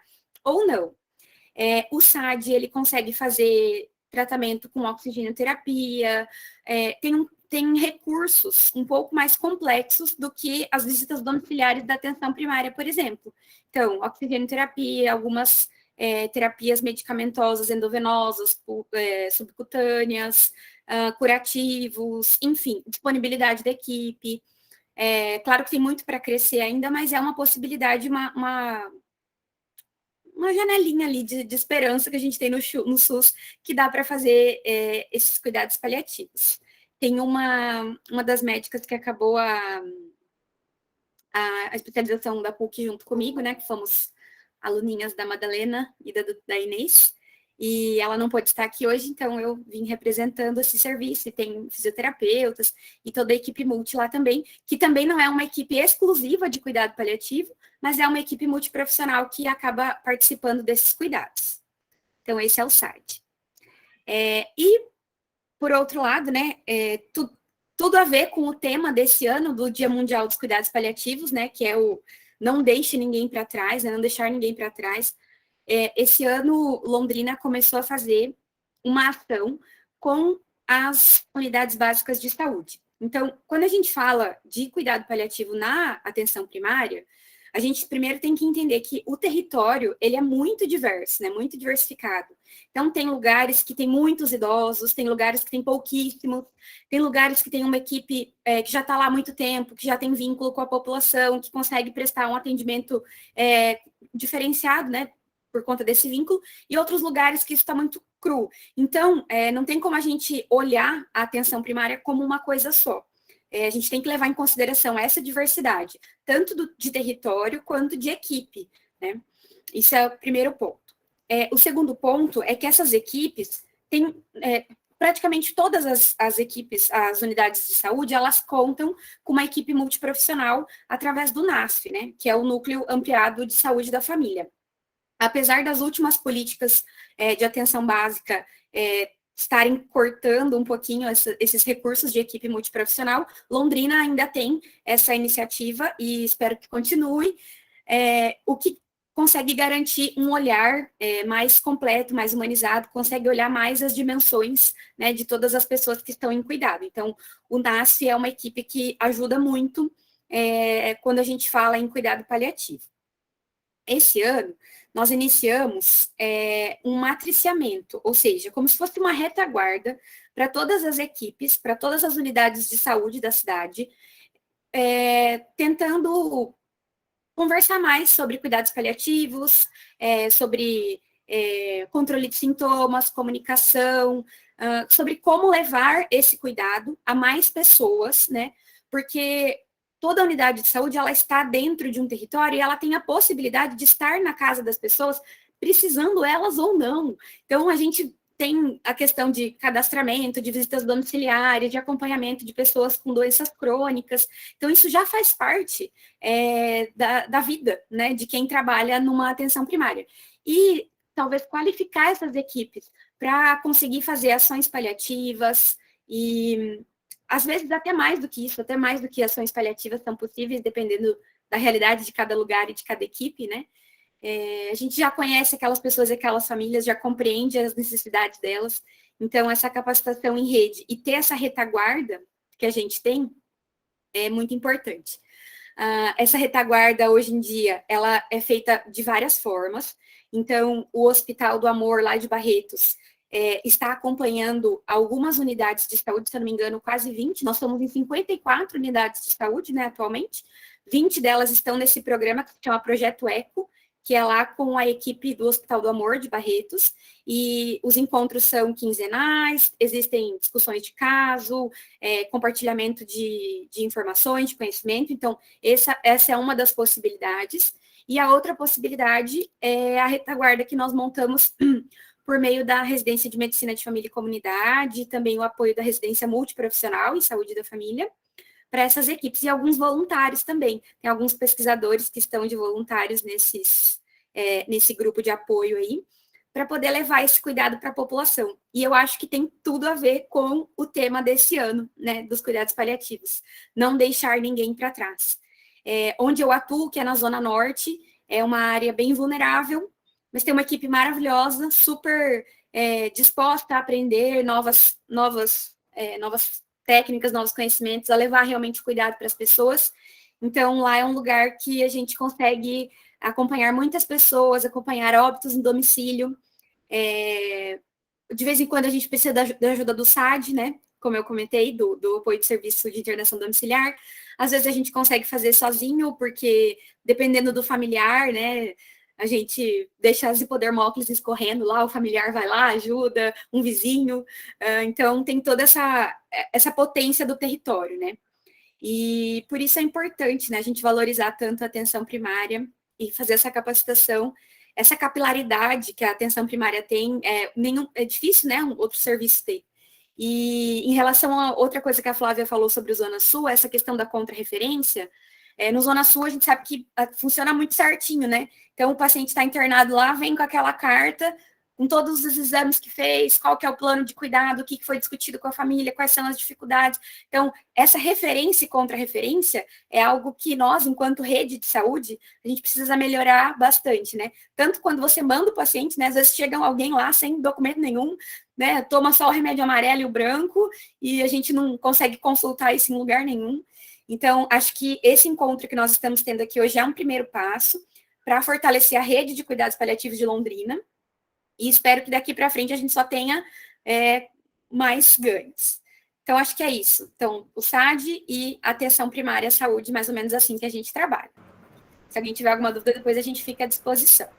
ou não. O SAD, ele consegue fazer tratamento com oxigenoterapia, tem recursos um pouco mais complexos do que as visitas domiciliares da atenção primária, por exemplo. Então, oxigenoterapia, algumas terapias medicamentosas endovenosas, subcutâneas, curativos, enfim, disponibilidade da equipe. Claro que tem muito para crescer ainda, mas é uma possibilidade, uma janelinha ali de esperança que a gente tem no SUS, que dá para fazer esses cuidados paliativos. Tem uma das médicas que acabou a especialização da PUC junto comigo, né, que fomos aluninhas da Madalena e da Inês, e ela não pôde estar aqui hoje, então eu vim representando esse serviço, e tem fisioterapeutas e toda a equipe multi lá também, que também não é uma equipe exclusiva de cuidado paliativo, mas é uma equipe multiprofissional que acaba participando desses cuidados. Então, esse é o SAD. E, por outro lado, né, tudo a ver com o tema desse ano, do Dia Mundial dos Cuidados Paliativos, né, que é o não deixe ninguém para trás, né, não deixar ninguém para trás. Esse ano, Londrina começou a fazer uma ação com as unidades básicas de saúde. Então, quando a gente fala de cuidado paliativo na atenção primária, a gente primeiro tem que entender que o território, ele é muito diverso, né, muito diversificado. Então, tem lugares que tem muitos idosos, tem lugares que tem pouquíssimos, tem lugares que tem uma equipe que já está lá há muito tempo, que já tem vínculo com a população, que consegue prestar um atendimento diferenciado, né, por conta desse vínculo, e outros lugares que isso está muito cru. Então, não tem como a gente olhar a atenção primária como uma coisa só. A gente tem que levar em consideração essa diversidade, tanto de território quanto de equipe, né? Isso é o primeiro ponto. O segundo ponto é que essas equipes têm, praticamente todas as equipes, as unidades de saúde, elas contam com uma equipe multiprofissional através do NASF, né? Que é o Núcleo Ampliado de Saúde da Família. Apesar das últimas políticas de atenção básica estarem cortando um pouquinho esses recursos de equipe multiprofissional, Londrina ainda tem essa iniciativa e espero que continue, o que consegue garantir um olhar mais completo, mais humanizado, consegue olhar mais as dimensões, né, de todas as pessoas que estão em cuidado. Então, o NASF é uma equipe que ajuda muito quando a gente fala em cuidado paliativo. Esse ano, nós iniciamos um matriciamento, ou seja, como se fosse uma retaguarda para todas as equipes, para todas as unidades de saúde da cidade, tentando conversar mais sobre cuidados paliativos, sobre controle de sintomas, comunicação, sobre como levar esse cuidado a mais pessoas, né? Porque toda unidade de saúde, ela está dentro de um território e ela tem a possibilidade de estar na casa das pessoas, precisando elas ou não. Então, a gente tem a questão de cadastramento, de visitas domiciliares, de acompanhamento de pessoas com doenças crônicas. Então, isso já faz parte da vida, né, de quem trabalha numa atenção primária. E talvez qualificar essas equipes para conseguir fazer ações paliativas e às vezes até mais do que isso, até mais do que ações paliativas são possíveis, dependendo da realidade de cada lugar e de cada equipe, né? A gente já conhece aquelas pessoas e aquelas famílias, já compreende as necessidades delas, então essa capacitação em rede e ter essa retaguarda que a gente tem é muito importante. Essa retaguarda, hoje em dia, ela é feita de várias formas, então o Hospital do Amor, lá de Barretos, está acompanhando algumas unidades de saúde, se eu não me engano, quase 20, nós estamos em 54 unidades de saúde, né, atualmente, 20 delas estão nesse programa que se chama Projeto Eco, que é lá com a equipe do Hospital do Amor de Barretos, e os encontros são quinzenais, existem discussões de caso, compartilhamento de informações, de conhecimento, então essa é uma das possibilidades, e a outra possibilidade é a retaguarda que nós montamos por meio da residência de medicina de família e comunidade, e também o apoio da residência multiprofissional em saúde da família, para essas equipes, e alguns voluntários também. Tem alguns pesquisadores que estão de voluntários nesse grupo de apoio aí, para poder levar esse cuidado para a população. E eu acho que tem tudo a ver com o tema desse ano, né, dos cuidados paliativos. Não deixar ninguém para trás. Onde eu atuo, que é na Zona Norte, é uma área bem vulnerável, mas tem uma equipe maravilhosa, super disposta a aprender novas técnicas, novos conhecimentos, a levar realmente cuidado para as pessoas. Então, lá é um lugar que a gente consegue acompanhar muitas pessoas, acompanhar óbitos no domicílio. De vez em quando a gente precisa da ajuda do SAD, né? Como eu comentei, do apoio de serviço de internação domiciliar. Às vezes a gente consegue fazer sozinho, porque dependendo do familiar, né? A gente deixa as hipodermóclises escorrendo lá, o familiar vai lá, ajuda, um vizinho. Então, tem toda essa potência do território, né? E por isso é importante, né, a gente valorizar tanto a atenção primária e fazer essa capacitação, essa capilaridade que a atenção primária tem, é difícil, né, um outro serviço ter. E em relação a outra coisa que a Flávia falou sobre o Zona Sul, essa questão da contrarreferência, no Zona Sul a gente sabe que funciona muito certinho, né? Então o paciente está internado lá, vem com aquela carta, com todos os exames que fez, qual que é o plano de cuidado, o que foi discutido com a família, quais são as dificuldades. Então, essa referência e contra-referência é algo que nós, enquanto rede de saúde, a gente precisa melhorar bastante, né? Tanto quando você manda o paciente, né? Às vezes chega alguém lá sem documento nenhum, né? Toma só o remédio amarelo e o branco, e a gente não consegue consultar isso em lugar nenhum. Então, acho que esse encontro que nós estamos tendo aqui hoje é um primeiro passo para fortalecer a rede de cuidados paliativos de Londrina, e espero que daqui para frente a gente só tenha mais ganhos. Então, acho que é isso. Então, o SAD e atenção primária à saúde, mais ou menos assim que a gente trabalha. Se alguém tiver alguma dúvida, depois a gente fica à disposição.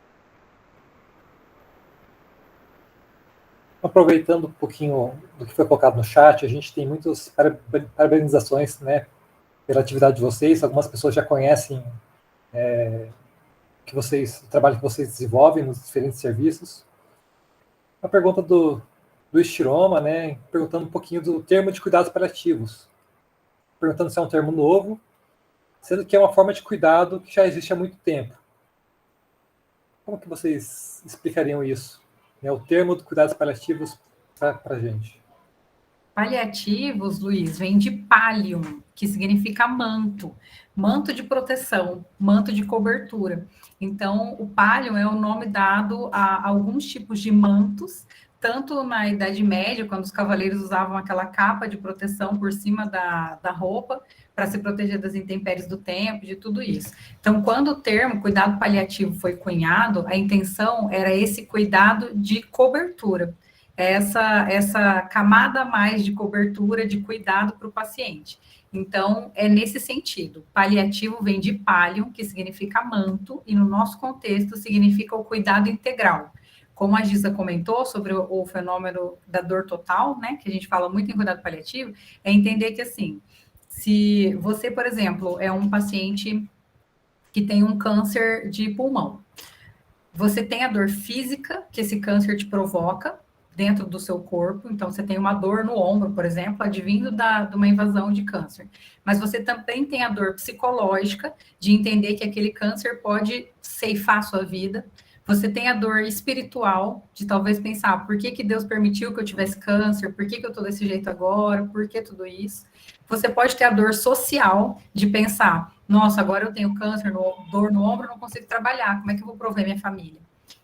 Aproveitando um pouquinho do que foi colocado no chat, a gente tem muitas parabenizações, né, pela atividade de vocês. Algumas pessoas já conhecem o trabalho que vocês desenvolvem nos diferentes serviços. A pergunta do Estiroma, né, perguntando um pouquinho do termo de cuidados paliativos. Perguntando se é um termo novo, sendo que é uma forma de cuidado que já existe há muito tempo. Como que vocês explicariam isso? O termo de cuidados paliativos para a gente. Paliativos, Luiz, vem de pallium, que significa manto, manto de proteção, manto de cobertura. Então, o pallium é o nome dado a alguns tipos de mantos, tanto na Idade Média, quando os cavaleiros usavam aquela capa de proteção por cima da roupa, para se proteger das intempéries do tempo, de tudo isso. Então, quando o termo cuidado paliativo foi cunhado, a intenção era esse cuidado de cobertura, essa camada a mais de cobertura, de cuidado para o paciente. Então, é nesse sentido. Paliativo vem de pallium, que significa manto, e no nosso contexto significa o cuidado integral. Como a Giza comentou sobre o fenômeno da dor total, né, que a gente fala muito em cuidado paliativo, é entender que, assim, se você, por exemplo, é um paciente que tem um câncer de pulmão, você tem a dor física que esse câncer te provoca dentro do seu corpo, então você tem uma dor no ombro, por exemplo, advindo de uma invasão de câncer. Mas você também tem a dor psicológica de entender que aquele câncer pode ceifar a sua vida. Você tem a dor espiritual de talvez pensar, por que Deus permitiu que eu tivesse câncer? Por que eu estou desse jeito agora? Por que tudo isso? Você pode ter a dor social de pensar, nossa, agora eu tenho câncer, dor no ombro, não consigo trabalhar, como é que eu vou prover minha família?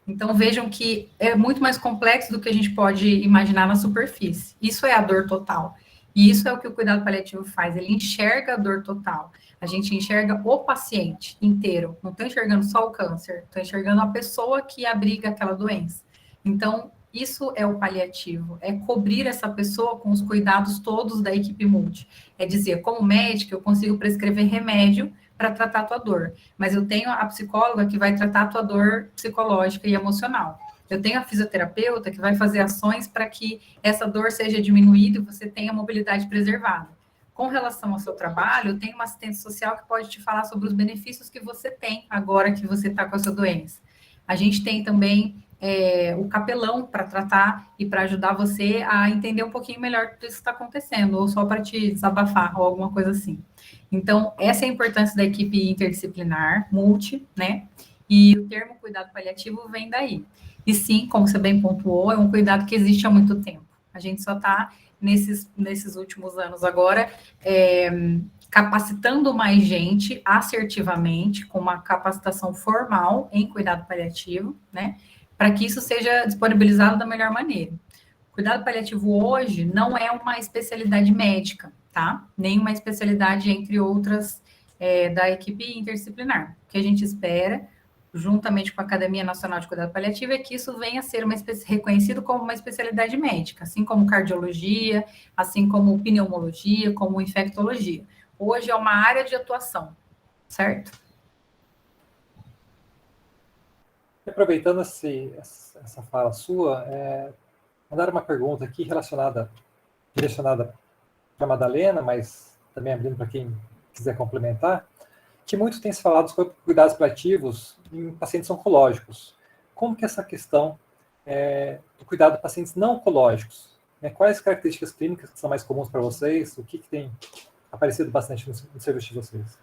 Então, vejam que é muito mais complexo do que a gente pode imaginar na superfície. Isso é a dor total. E isso é o que o cuidado paliativo faz, ele enxerga a dor total. A gente enxerga o paciente inteiro, não estou enxergando só o câncer, estou enxergando a pessoa que abriga aquela doença. Então, isso é o paliativo, é cobrir essa pessoa com os cuidados todos da equipe multi. É dizer, como médica, eu consigo prescrever remédio para tratar a tua dor, mas eu tenho a psicóloga que vai tratar a tua dor psicológica e emocional. Eu tenho a fisioterapeuta que vai fazer ações para que essa dor seja diminuída e você tenha a mobilidade preservada. Com relação ao seu trabalho, eu tenho uma assistente social que pode te falar sobre os benefícios que você tem agora que você está com essa doença. A gente tem também o capelão para tratar e para ajudar você a entender um pouquinho melhor tudo isso que está acontecendo, ou só para te desabafar, ou alguma coisa assim. Então, essa é a importância da equipe interdisciplinar, multi, né? E o termo cuidado paliativo vem daí. E sim, como você bem pontuou, é um cuidado que existe há muito tempo. A gente só está, nesses últimos anos agora, capacitando mais gente assertivamente, com uma capacitação formal em cuidado paliativo, né? Para que isso seja disponibilizado da melhor maneira. Cuidado paliativo hoje não é uma especialidade médica, tá? Nem uma especialidade entre outras da equipe interdisciplinar. O que a gente espera, juntamente com a Academia Nacional de Cuidado Paliativo, é que isso venha a ser reconhecido como uma especialidade médica, assim como cardiologia, assim como pneumologia, como infectologia. Hoje é uma área de atuação, certo? Aproveitando essa fala sua, mandaram uma pergunta aqui direcionada para a Madalena, mas também abrindo para quem quiser complementar, que muito tem se falado sobre cuidados paliativos em pacientes oncológicos. Como que é essa questão do cuidado de pacientes não oncológicos? Quais características clínicas que são mais comuns para vocês? O que tem aparecido bastante no serviço de vocês?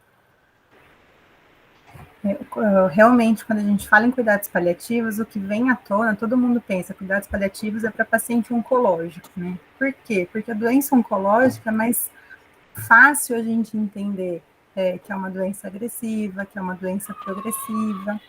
Realmente, quando a gente fala em cuidados paliativos, o que vem à tona, todo mundo pensa, cuidados paliativos é para paciente oncológico, né? Por quê? Porque a doença oncológica é mais fácil a gente entender que é uma doença agressiva, que é uma doença progressiva,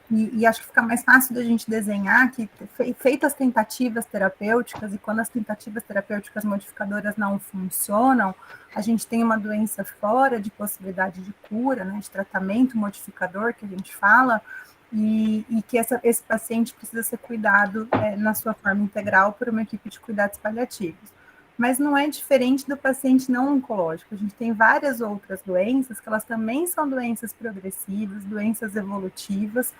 e acho que fica mais fácil da gente desenhar que, feitas tentativas terapêuticas, e quando as tentativas terapêuticas modificadoras não funcionam, a gente tem uma doença fora de possibilidade de cura, né, de tratamento modificador, que a gente fala, e que esse paciente precisa ser cuidado na sua forma integral por uma equipe de cuidados paliativos. Mas não é diferente do paciente não oncológico. A gente tem várias outras doenças que elas também são doenças progressivas, doenças evolutivas,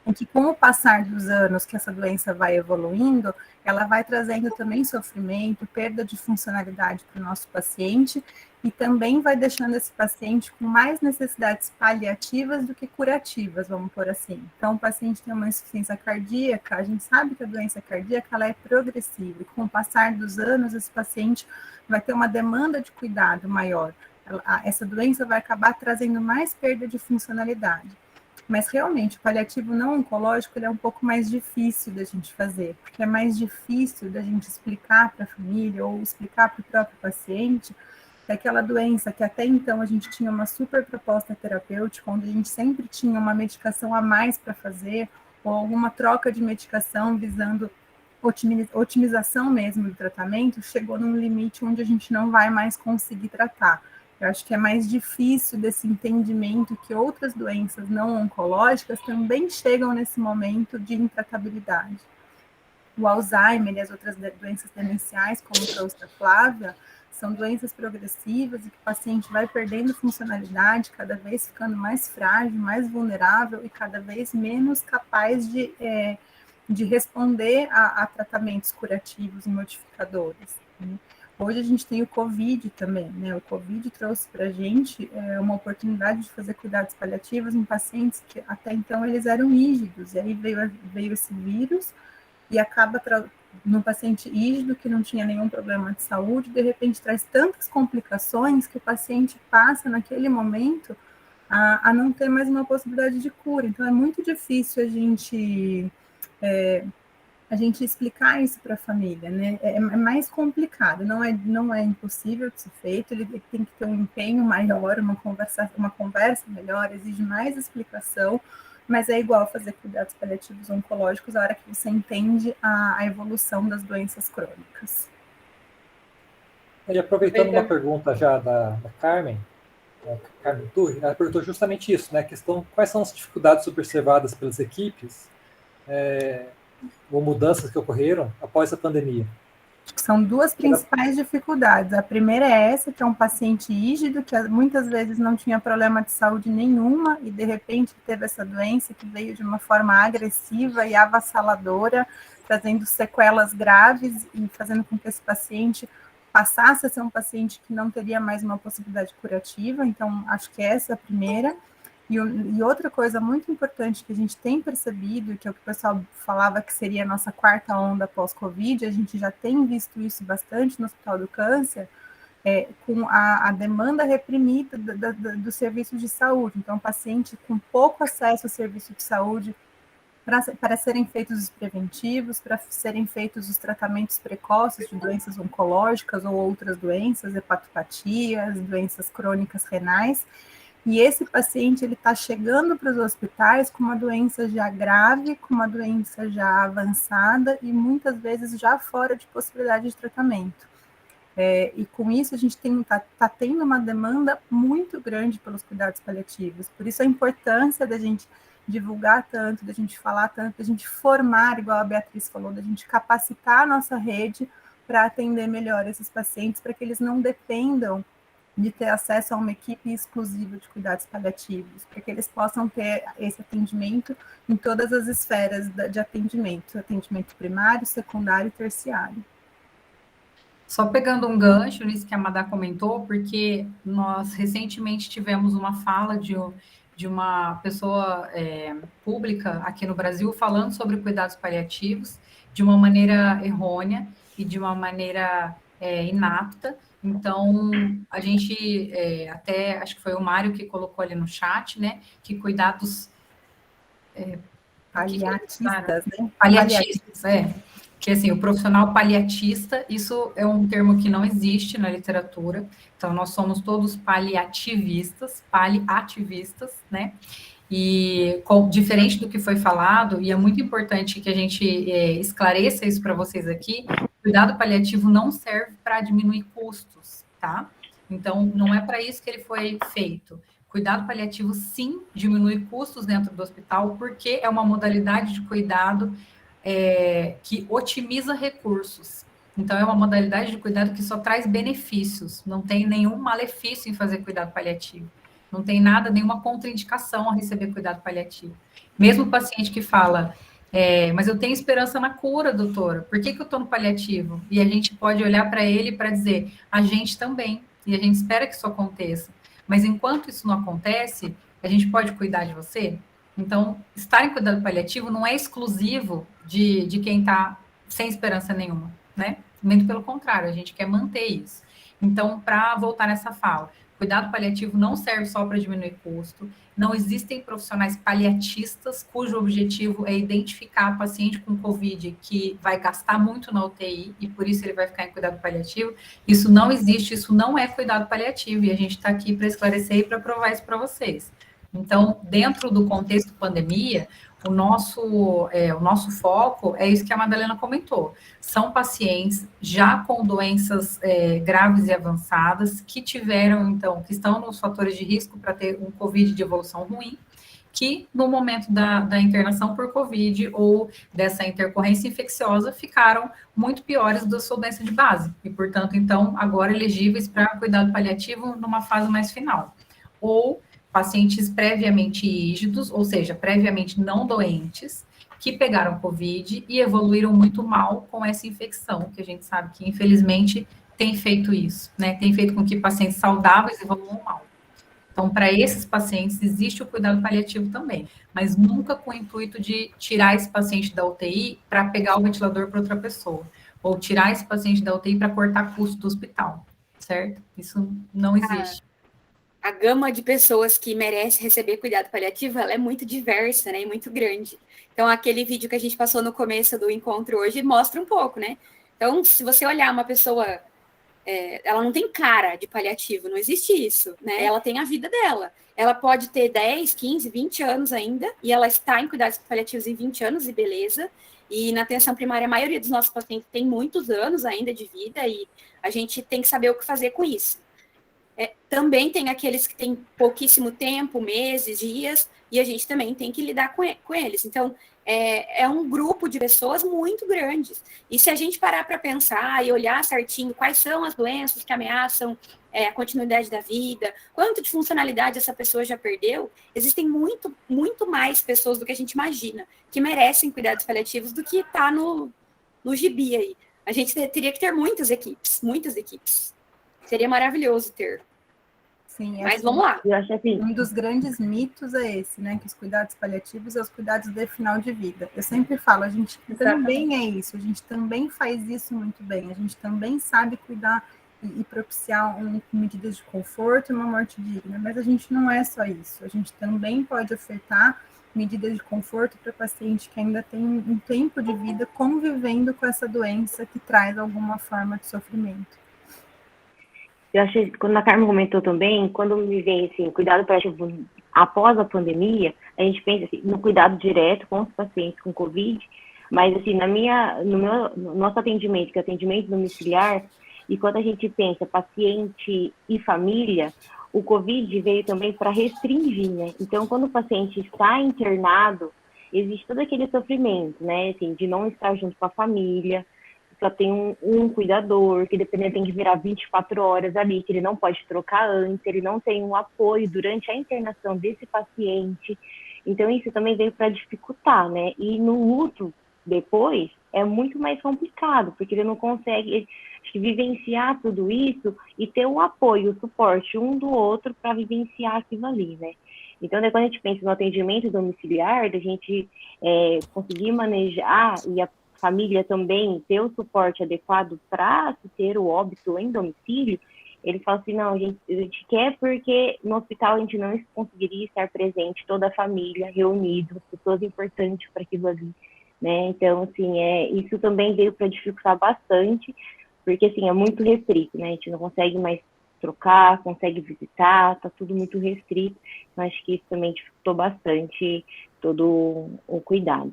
em que com o passar dos anos que essa doença vai evoluindo, ela vai trazendo também sofrimento, perda de funcionalidade para o nosso paciente, e também vai deixando esse paciente com mais necessidades paliativas do que curativas, vamos por assim. Então, o paciente tem uma insuficiência cardíaca, a gente sabe que a doença cardíaca ela é progressiva, e com o passar dos anos, esse paciente vai ter uma demanda de cuidado maior. Essa doença vai acabar trazendo mais perda de funcionalidade. Mas, realmente, o paliativo não oncológico ele é um pouco mais difícil da gente fazer, porque é mais difícil da gente explicar para a família ou explicar para o próprio paciente que aquela doença que até então a gente tinha uma super proposta terapêutica, onde a gente sempre tinha uma medicação a mais para fazer, ou alguma troca de medicação visando otimização mesmo do tratamento, chegou num limite onde a gente não vai mais conseguir tratar. Eu acho que é mais difícil desse entendimento que outras doenças não oncológicas também chegam nesse momento de intratabilidade. O Alzheimer e as outras doenças demenciais, como trouxe a Flávia, são doenças progressivas e que o paciente vai perdendo funcionalidade, cada vez ficando mais frágil, mais vulnerável e cada vez menos capaz de responder a tratamentos curativos e modificadores, né? Hoje a gente tem o Covid também, né? O Covid trouxe para a gente uma oportunidade de fazer cuidados paliativos em pacientes que até então eles eram rígidos, e aí veio esse vírus e acaba num paciente rígido que não tinha nenhum problema de saúde, de repente traz tantas complicações que o paciente passa naquele momento a não ter mais uma possibilidade de cura. Então é muito difícil a gente explicar isso para a família, né? É mais complicado, não é impossível de ser feito, ele tem que ter um empenho maior, uma conversa melhor, exige mais explicação, mas é igual fazer cuidados paliativos oncológicos a hora que você entende a evolução das doenças crônicas. E aproveitando uma pergunta já da Carmen, Carmen Turri, ela perguntou justamente isso, né? A questão, quais são as dificuldades observadas pelas equipes ou mudanças que ocorreram após a pandemia? São duas principais dificuldades. A primeira é essa, que é um paciente rígido, que muitas vezes não tinha problema de saúde nenhuma, e de repente teve essa doença que veio de uma forma agressiva e avassaladora, trazendo sequelas graves e fazendo com que esse paciente passasse a ser um paciente que não teria mais uma possibilidade curativa. Então, acho que essa é a primeira. E outra coisa muito importante que a gente tem percebido, que é o que o pessoal falava que seria a nossa quarta onda pós-Covid, a gente já tem visto isso bastante no Hospital do Câncer, com a demanda reprimida do serviço de saúde. Então, o paciente com pouco acesso ao serviço de saúde, para serem feitos os preventivos, para serem feitos os tratamentos precoces de doenças oncológicas ou outras doenças, hepatopatias, doenças crônicas renais. E esse paciente ele está chegando para os hospitais com uma doença já grave, com uma doença já avançada e muitas vezes já fora de possibilidade de tratamento. E com isso a gente está tendo uma demanda muito grande pelos cuidados paliativos. Por isso a importância da gente divulgar tanto, da gente falar tanto, da gente formar, igual a Beatriz falou, da gente capacitar a nossa rede para atender melhor esses pacientes, para que eles não dependam de ter acesso a uma equipe exclusiva de cuidados paliativos, para que eles possam ter esse atendimento em todas as esferas de atendimento primário, secundário e terciário. Só pegando um gancho nisso que a Madá comentou, porque nós recentemente tivemos uma fala de uma pessoa pública aqui no Brasil falando sobre cuidados paliativos de uma maneira errônea e de uma maneira inapta. Então, a gente até, acho que foi o Mário que colocou ali no chat, né, que cuidados... paliatistas, né? Paliatistas, que assim, o profissional paliatista, isso é um termo que não existe na literatura, então nós somos todos paliativistas, né? E diferente do que foi falado, e é muito importante que a gente esclareça isso para vocês aqui, cuidado paliativo não serve para diminuir custos, tá? Então, não é para isso que ele foi feito. Cuidado paliativo, sim, diminui custos dentro do hospital, porque é uma modalidade de cuidado que otimiza recursos. Então, é uma modalidade de cuidado que só traz benefícios, não tem nenhum malefício em fazer cuidado paliativo. Não tem nada, nenhuma contraindicação a receber cuidado paliativo. Mesmo o paciente que fala, mas eu tenho esperança na cura, doutora, por que eu estou no paliativo? E a gente pode olhar para ele para dizer, a gente também, e a gente espera que isso aconteça. Mas enquanto isso não acontece, a gente pode cuidar de você? Então, estar em cuidado paliativo não é exclusivo de quem está sem esperança nenhuma, né? Muito pelo contrário, a gente quer manter isso. Então, para voltar nessa fala, cuidado paliativo não serve só para diminuir custo, não existem profissionais paliatistas cujo objetivo é identificar paciente com Covid que vai gastar muito na UTI e por isso ele vai ficar em cuidado paliativo. Isso não existe, isso não é cuidado paliativo e a gente está aqui para esclarecer e para provar isso para vocês. Então, dentro do contexto pandemia, o nosso foco é isso que a Madalena comentou. São pacientes já com doenças graves e avançadas, que estão nos fatores de risco para ter um COVID de evolução ruim, que no momento da internação por COVID ou dessa intercorrência infecciosa ficaram muito piores da sua doença de base. E, portanto, então, agora elegíveis para cuidado paliativo numa fase mais final. Ou pacientes previamente rígidos, ou seja, previamente não doentes, que pegaram COVID e evoluíram muito mal com essa infecção, que a gente sabe que, infelizmente, tem feito isso, né? Tem feito com que pacientes saudáveis evoluam mal. Então, para esses pacientes, existe o cuidado paliativo também, mas nunca com o intuito de tirar esse paciente da UTI para pegar o ventilador para outra pessoa, ou tirar esse paciente da UTI para cortar custo do hospital, certo? Isso não existe. A gama de pessoas que merece receber cuidado paliativo, ela é muito diversa, né, e muito grande. Então, aquele vídeo que a gente passou no começo do encontro hoje mostra um pouco, né? Então, se você olhar uma pessoa, ela não tem cara de paliativo, não existe isso, né? Ela tem a vida dela. Ela pode ter 10, 15, 20 anos ainda, e ela está em cuidados paliativos em 20 anos, e beleza. E na atenção primária, a maioria dos nossos pacientes tem muitos anos ainda de vida, e a gente tem que saber o que fazer com isso. Também tem aqueles que têm pouquíssimo tempo, meses, dias, e a gente também tem que lidar com eles. Então, é um grupo de pessoas muito grandes. E se a gente parar para pensar e olhar certinho quais são as doenças que ameaçam a continuidade da vida, quanto de funcionalidade essa pessoa já perdeu, existem muito, muito mais pessoas do que a gente imagina que merecem cuidados paliativos do que está no gibi aí. A gente teria que ter muitas equipes. Seria maravilhoso ter. Sim, mas vamos lá. Eu acho assim, um dos grandes mitos é esse, né? Que os cuidados paliativos são os cuidados de final de vida. Eu sempre falo, a gente também é isso, a gente também faz isso muito bem, a gente também sabe cuidar e propiciar medidas de conforto e uma morte digna. Mas a gente não é só isso. A gente também pode ofertar medidas de conforto para paciente que ainda tem um tempo de vida convivendo com essa doença que traz alguma forma de sofrimento. Eu achei, quando a Carmen comentou também, quando me vem assim, cuidado paliativo após a pandemia, a gente pensa assim, no cuidado direto com os pacientes com Covid, mas assim, no nosso atendimento, que é atendimento domiciliar, e quando a gente pensa paciente e família, o Covid veio também para restringir, né? Então, quando o paciente está internado, existe todo aquele sofrimento, né? Assim, de não estar junto com a família, só tem um cuidador, que dependendo tem que virar 24 horas ali, que ele não pode trocar antes, ele não tem um apoio durante a internação desse paciente. Então, isso também veio para dificultar, né? E no luto, depois, é muito mais complicado, porque ele não consegue vivenciar tudo isso e ter o apoio, o suporte um do outro para vivenciar aquilo ali, né? Então, quando a gente pensa no atendimento domiciliar, da gente conseguir manejar e a família também ter o suporte adequado para ter o óbito em domicílio, ele fala assim, não, a gente quer porque no hospital a gente não conseguiria estar presente, toda a família reunida, pessoas importantes para aquilo ali, né? Então, assim, isso também veio para dificultar bastante, porque, assim, é muito restrito, né? A gente não consegue mais trocar, consegue visitar, tá tudo muito restrito, então acho que isso também dificultou bastante todo o cuidado.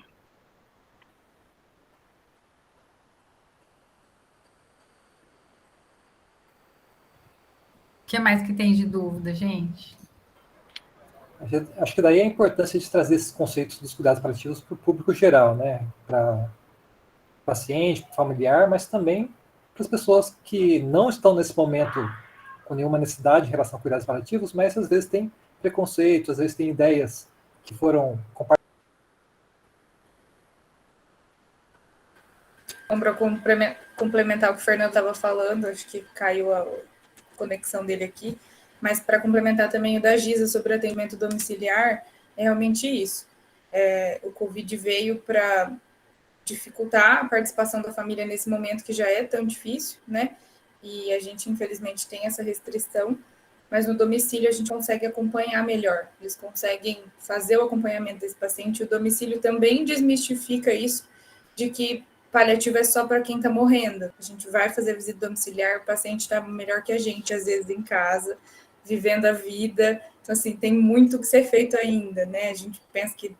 O que mais que tem de dúvida, gente? Acho que daí a importância de trazer esses conceitos dos cuidados paliativos para o público geral, né? Para paciente, para familiar, mas também para as pessoas que não estão nesse momento com nenhuma necessidade em relação a cuidados paliativos, mas às vezes tem preconceitos, às vezes tem ideias que foram compartilhadas. Para complementar o que o Fernando estava falando, acho que caiu a conexão dele aqui, mas para complementar também o da Giza sobre o atendimento domiciliar, é realmente isso. O Covid veio para dificultar a participação da família nesse momento que já é tão difícil, né? E a gente, infelizmente, tem essa restrição, mas no domicílio a gente consegue acompanhar melhor, eles conseguem fazer o acompanhamento desse paciente, o domicílio também desmistifica isso, de que paliativo é só para quem está morrendo. A gente vai fazer visita domiciliar, o paciente está melhor que a gente, às vezes em casa, vivendo a vida. Então, assim, tem muito que ser feito ainda, né? A gente pensa que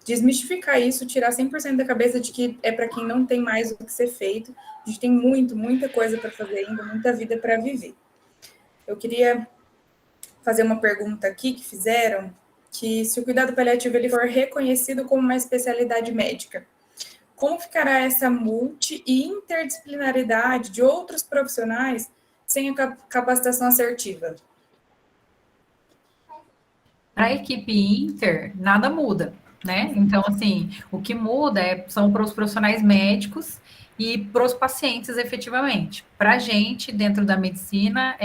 desmistificar isso, tirar 100% da cabeça de que é para quem não tem mais o que ser feito. A gente tem muita coisa para fazer ainda, muita vida para viver. Eu queria fazer uma pergunta aqui que fizeram, que se o cuidado paliativo ele for reconhecido como uma especialidade médica, como ficará essa multi e interdisciplinaridade de outros profissionais sem a capacitação assertiva? Para a equipe Inter, nada muda, né? Então, assim, o que muda são para os profissionais médicos e para os pacientes, efetivamente. Para a gente, dentro da medicina,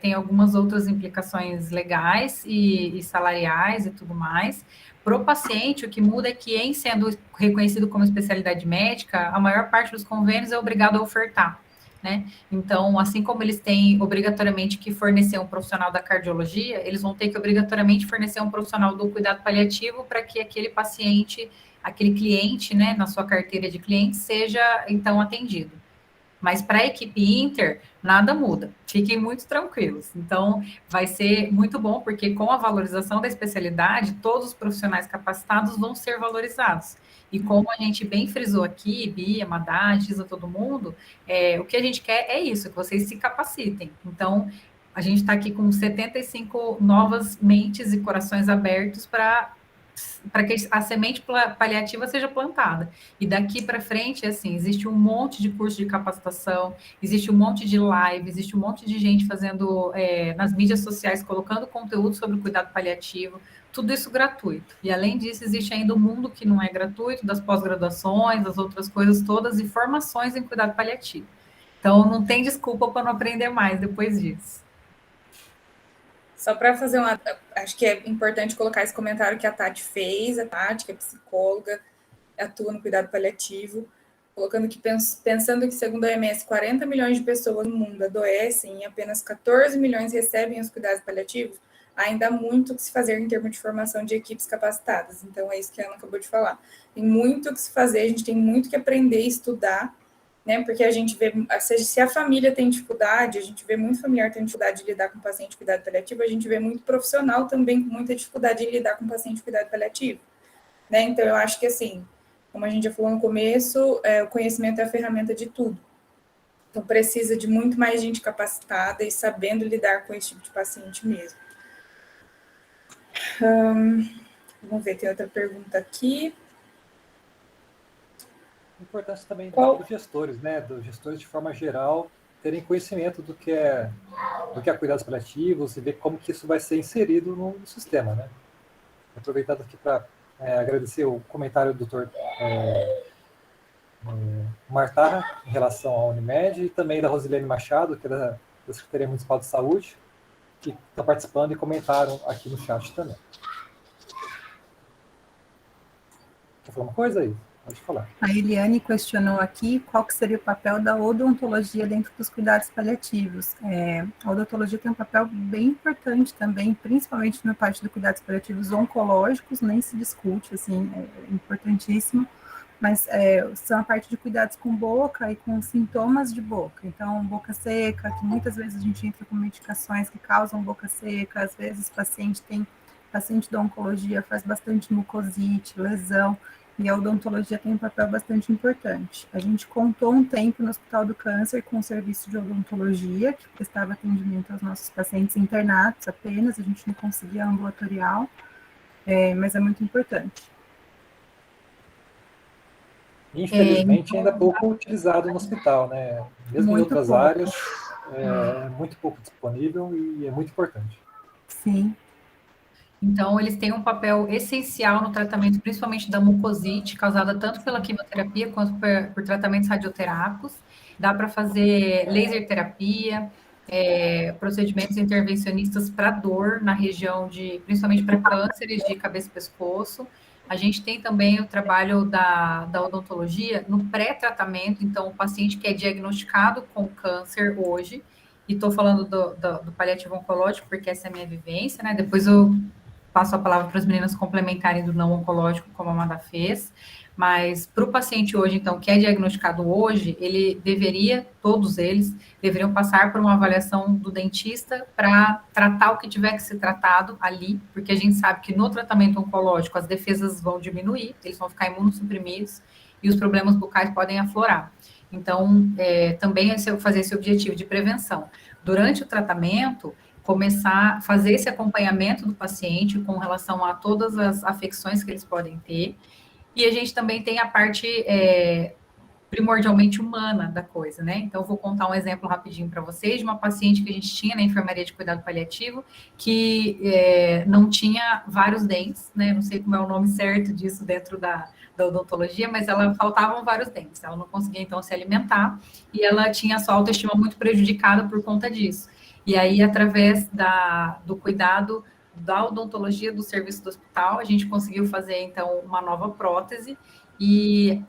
tem algumas outras implicações legais e salariais e tudo mais. Para o paciente, o que muda é que, em sendo reconhecido como especialidade médica, a maior parte dos convênios é obrigado a ofertar, né? Então, assim como eles têm obrigatoriamente que fornecer um profissional da cardiologia, eles vão ter que obrigatoriamente fornecer um profissional do cuidado paliativo para que aquele paciente, aquele cliente, né, na sua carteira de clientes, seja então atendido. Mas para a equipe Inter, nada muda. Fiquem muito tranquilos. Então, vai ser muito bom, porque com a valorização da especialidade, todos os profissionais capacitados vão ser valorizados. E como a gente bem frisou aqui, Bia, Madá, Giza, todo mundo, o que a gente quer é isso, que vocês se capacitem. Então, a gente está aqui com 75 novas mentes e corações abertos para que a semente paliativa seja plantada. E daqui para frente, assim, existe um monte de curso de capacitação, existe um monte de live, existe um monte de gente fazendo nas mídias sociais, colocando conteúdo sobre o cuidado paliativo, tudo isso gratuito. E além disso, existe ainda um mundo que não é gratuito, das pós-graduações, das outras coisas todas, e formações em cuidado paliativo. Então, não tem desculpa para não aprender mais depois disso. Só para fazer uma... Acho que é importante colocar esse comentário que a Tati fez. A Tati, que é psicóloga, atua no cuidado paliativo. colocando que pensando que, segundo a OMS, 40 milhões de pessoas no mundo adoecem e apenas 14 milhões recebem os cuidados paliativos, ainda há muito que se fazer em termos de formação de equipes capacitadas. Então, é isso que a Ana acabou de falar. Tem muito que se fazer, a gente tem muito que aprender e estudar, né? Porque a gente vê, se a família tem dificuldade, a gente vê muito familiar tendo dificuldade de lidar com paciente de cuidado paliativo, a gente vê muito profissional também com muita dificuldade em lidar com paciente de cuidado paliativo, né? Então, eu acho que, assim, como a gente já falou no começo, o conhecimento é a ferramenta de tudo. Então, precisa de muito mais gente capacitada e sabendo lidar com esse tipo de paciente mesmo. Vamos ver, tem outra pergunta aqui. Importância também dos gestores, né? Dos gestores de forma geral terem conhecimento do que é cuidados paliativos e ver como que isso vai ser inserido no sistema, né? Aproveitando aqui para agradecer o comentário do Dr. Martarra em relação à Unimed e também da Rosilene Machado, que é da Secretaria Municipal de Saúde, que estão participando e comentaram aqui no chat também. Quer falar uma coisa aí? Pode falar. A Eliane questionou aqui qual que seria o papel da odontologia dentro dos cuidados paliativos. A odontologia tem um papel bem importante também, principalmente na parte de cuidados paliativos oncológicos, nem se discute, assim, é importantíssimo, mas são a parte de cuidados com boca e com sintomas de boca. Então, boca seca, que muitas vezes a gente entra com medicações que causam boca seca, às vezes paciente da oncologia faz bastante mucosite, lesão, e a odontologia tem um papel bastante importante. A gente contou um tempo no Hospital do Câncer com o serviço de odontologia, que prestava atendimento aos nossos pacientes internados apenas, a gente não conseguia ambulatorial, mas é muito importante. Infelizmente, ainda é pouco utilizado no hospital, né? Mesmo em outras áreas, é muito pouco disponível e é muito importante. Sim. Então, eles têm um papel essencial no tratamento, principalmente da mucosite, causada tanto pela quimioterapia quanto por tratamentos radioterápicos. Dá para fazer laser terapia, procedimentos intervencionistas para dor na região principalmente para cânceres de cabeça e pescoço. A gente tem também o trabalho da odontologia no pré-tratamento, então o paciente que é diagnosticado com câncer hoje, e estou falando do paliativo oncológico, porque essa é a minha vivência, né? Depois eu passo a palavra para as meninas complementarem do não oncológico, como a Amanda fez, mas para o paciente hoje, então, que é diagnosticado hoje, todos eles, deveriam passar por uma avaliação do dentista para tratar o que tiver que ser tratado ali, porque a gente sabe que no tratamento oncológico as defesas vão diminuir, eles vão ficar imunossuprimidos e os problemas bucais podem aflorar. Então, também fazer esse objetivo de prevenção. Durante o tratamento, começar a fazer esse acompanhamento do paciente com relação a todas as afecções que eles podem ter. E a gente também tem a parte primordialmente humana da coisa, né? Então, vou contar um exemplo rapidinho para vocês de uma paciente que a gente tinha na enfermaria de cuidado paliativo, que não tinha vários dentes, né? Não sei como é o nome certo disso dentro da odontologia, mas ela faltavam vários dentes. Ela não conseguia, então, se alimentar e ela tinha a sua autoestima muito prejudicada por conta disso. E aí, através do cuidado da odontologia do serviço do hospital, a gente conseguiu fazer, então, uma nova prótese. E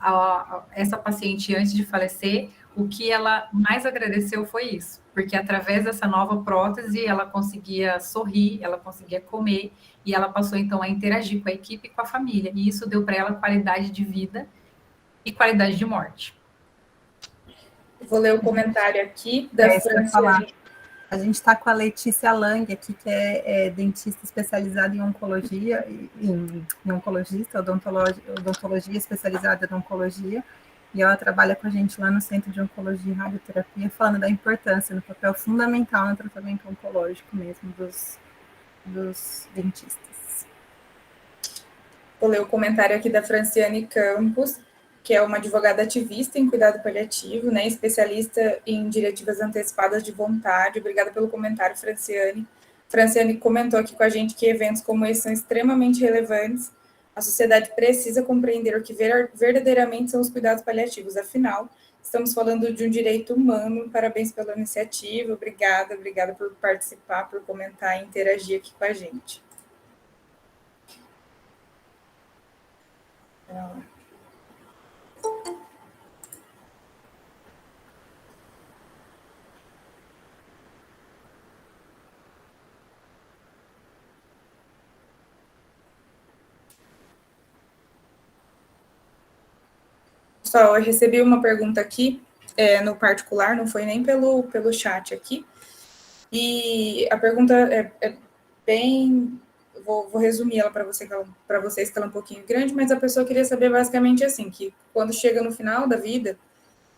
essa paciente, antes de falecer, o que ela mais agradeceu foi isso, porque através dessa nova prótese, ela conseguia sorrir, ela conseguia comer, e ela passou, então, a interagir com a equipe e com a família. E isso deu para ela qualidade de vida e qualidade de morte. Vou ler o comentário aqui da Franciane. A gente está com a Letícia Lang aqui, que é dentista especializada em oncologia, em oncologista, odontologia especializada em oncologia, e ela trabalha com a gente lá no Centro de Oncologia e Radioterapia, falando da importância, no papel fundamental no tratamento oncológico mesmo dos dentistas. Vou ler o comentário aqui da Franciane Campos, que é uma advogada ativista em cuidado paliativo, né, especialista em diretivas antecipadas de vontade. Obrigada pelo comentário, Franciane. Franciane comentou aqui com a gente que eventos como esse são extremamente relevantes. A sociedade precisa compreender o que verdadeiramente são os cuidados paliativos. Afinal, estamos falando de um direito humano. Parabéns pela iniciativa. Obrigada por participar, por comentar e interagir aqui com a gente. Pessoal, eu recebi uma pergunta aqui, no particular, não foi nem pelo chat aqui, e a pergunta é bem... Vou resumir ela para vocês, que ela é um pouquinho grande, mas a pessoa queria saber basicamente assim, que quando chega no final da vida,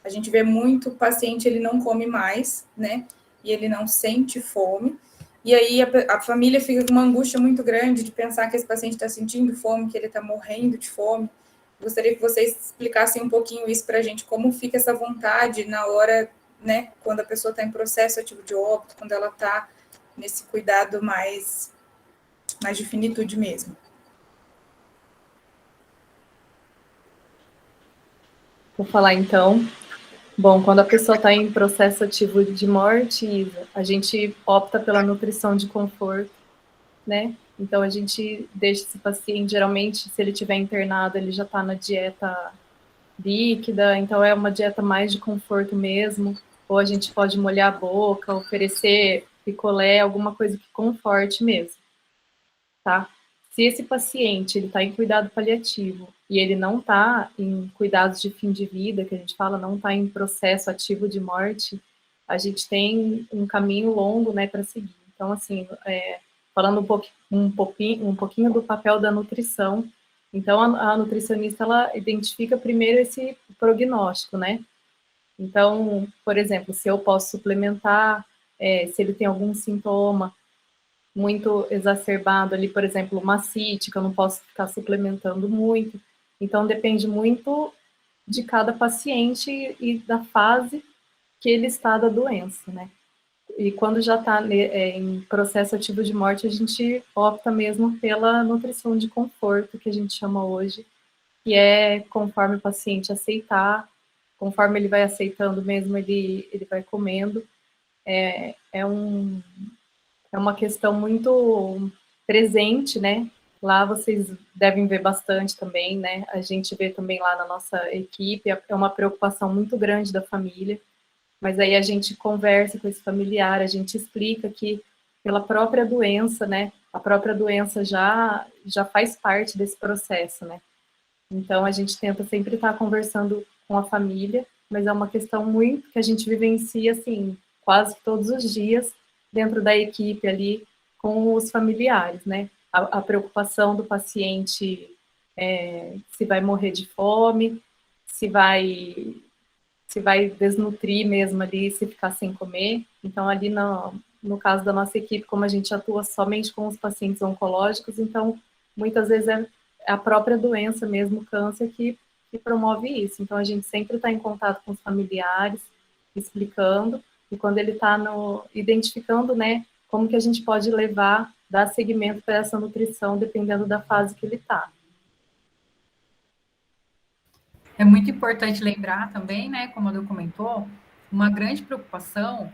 a gente vê muito paciente, ele não come mais, né? E ele não sente fome. E aí a família fica com uma angústia muito grande de pensar que esse paciente está sentindo fome, que ele está morrendo de fome. Gostaria que vocês explicassem um pouquinho isso para a gente, como fica essa vontade na hora, né? Quando a pessoa está em processo ativo de óbito, quando ela está nesse cuidado mais de finitude mesmo. Vou falar então. Bom, quando a pessoa está em processo ativo de morte, Isa, a gente opta pela nutrição de conforto, né? Então, a gente deixa esse paciente, geralmente, se ele estiver internado, ele já está na dieta líquida, então é uma dieta mais de conforto mesmo, ou a gente pode molhar a boca, oferecer picolé, alguma coisa que conforte mesmo, tá? Se esse paciente ele está em cuidado paliativo e ele não está em cuidados de fim de vida, que a gente fala, não está em processo ativo de morte, a gente tem um caminho longo, né, para seguir. Então, assim, falando um pouquinho do papel da nutrição, então a nutricionista, ela identifica primeiro esse prognóstico, né? Então, por exemplo, se eu posso suplementar, se ele tem algum sintoma muito exacerbado ali, por exemplo, uma cite, que eu não posso ficar suplementando muito. Então, depende muito de cada paciente e da fase que ele está da doença, né? E quando já está em processo ativo de morte, a gente opta mesmo pela nutrição de conforto, que a gente chama hoje, que é conforme o paciente aceitar, conforme ele vai aceitando mesmo, ele vai comendo. É uma questão muito presente, né? Lá vocês devem ver bastante também, né? A gente vê também lá na nossa equipe, é uma preocupação muito grande da família, mas aí a gente conversa com esse familiar, a gente explica que pela própria doença, né? A própria doença já faz parte desse processo, né? Então a gente tenta sempre estar conversando com a família, mas é uma questão muito que a gente vivencia, assim, quase todos os dias, dentro da equipe ali, com os familiares, né? A preocupação do paciente se vai morrer de fome, se vai desnutrir mesmo ali, se ficar sem comer. Então, ali no caso da nossa equipe, como a gente atua somente com os pacientes oncológicos, então, muitas vezes é a própria doença mesmo, o câncer, que promove isso. Então, a gente sempre está em contato com os familiares, explicando, e quando ele está identificando, né, como que a gente pode dar seguimento para essa nutrição, dependendo da fase que ele está. É muito importante lembrar também, né, como aAdu comentou, uma grande preocupação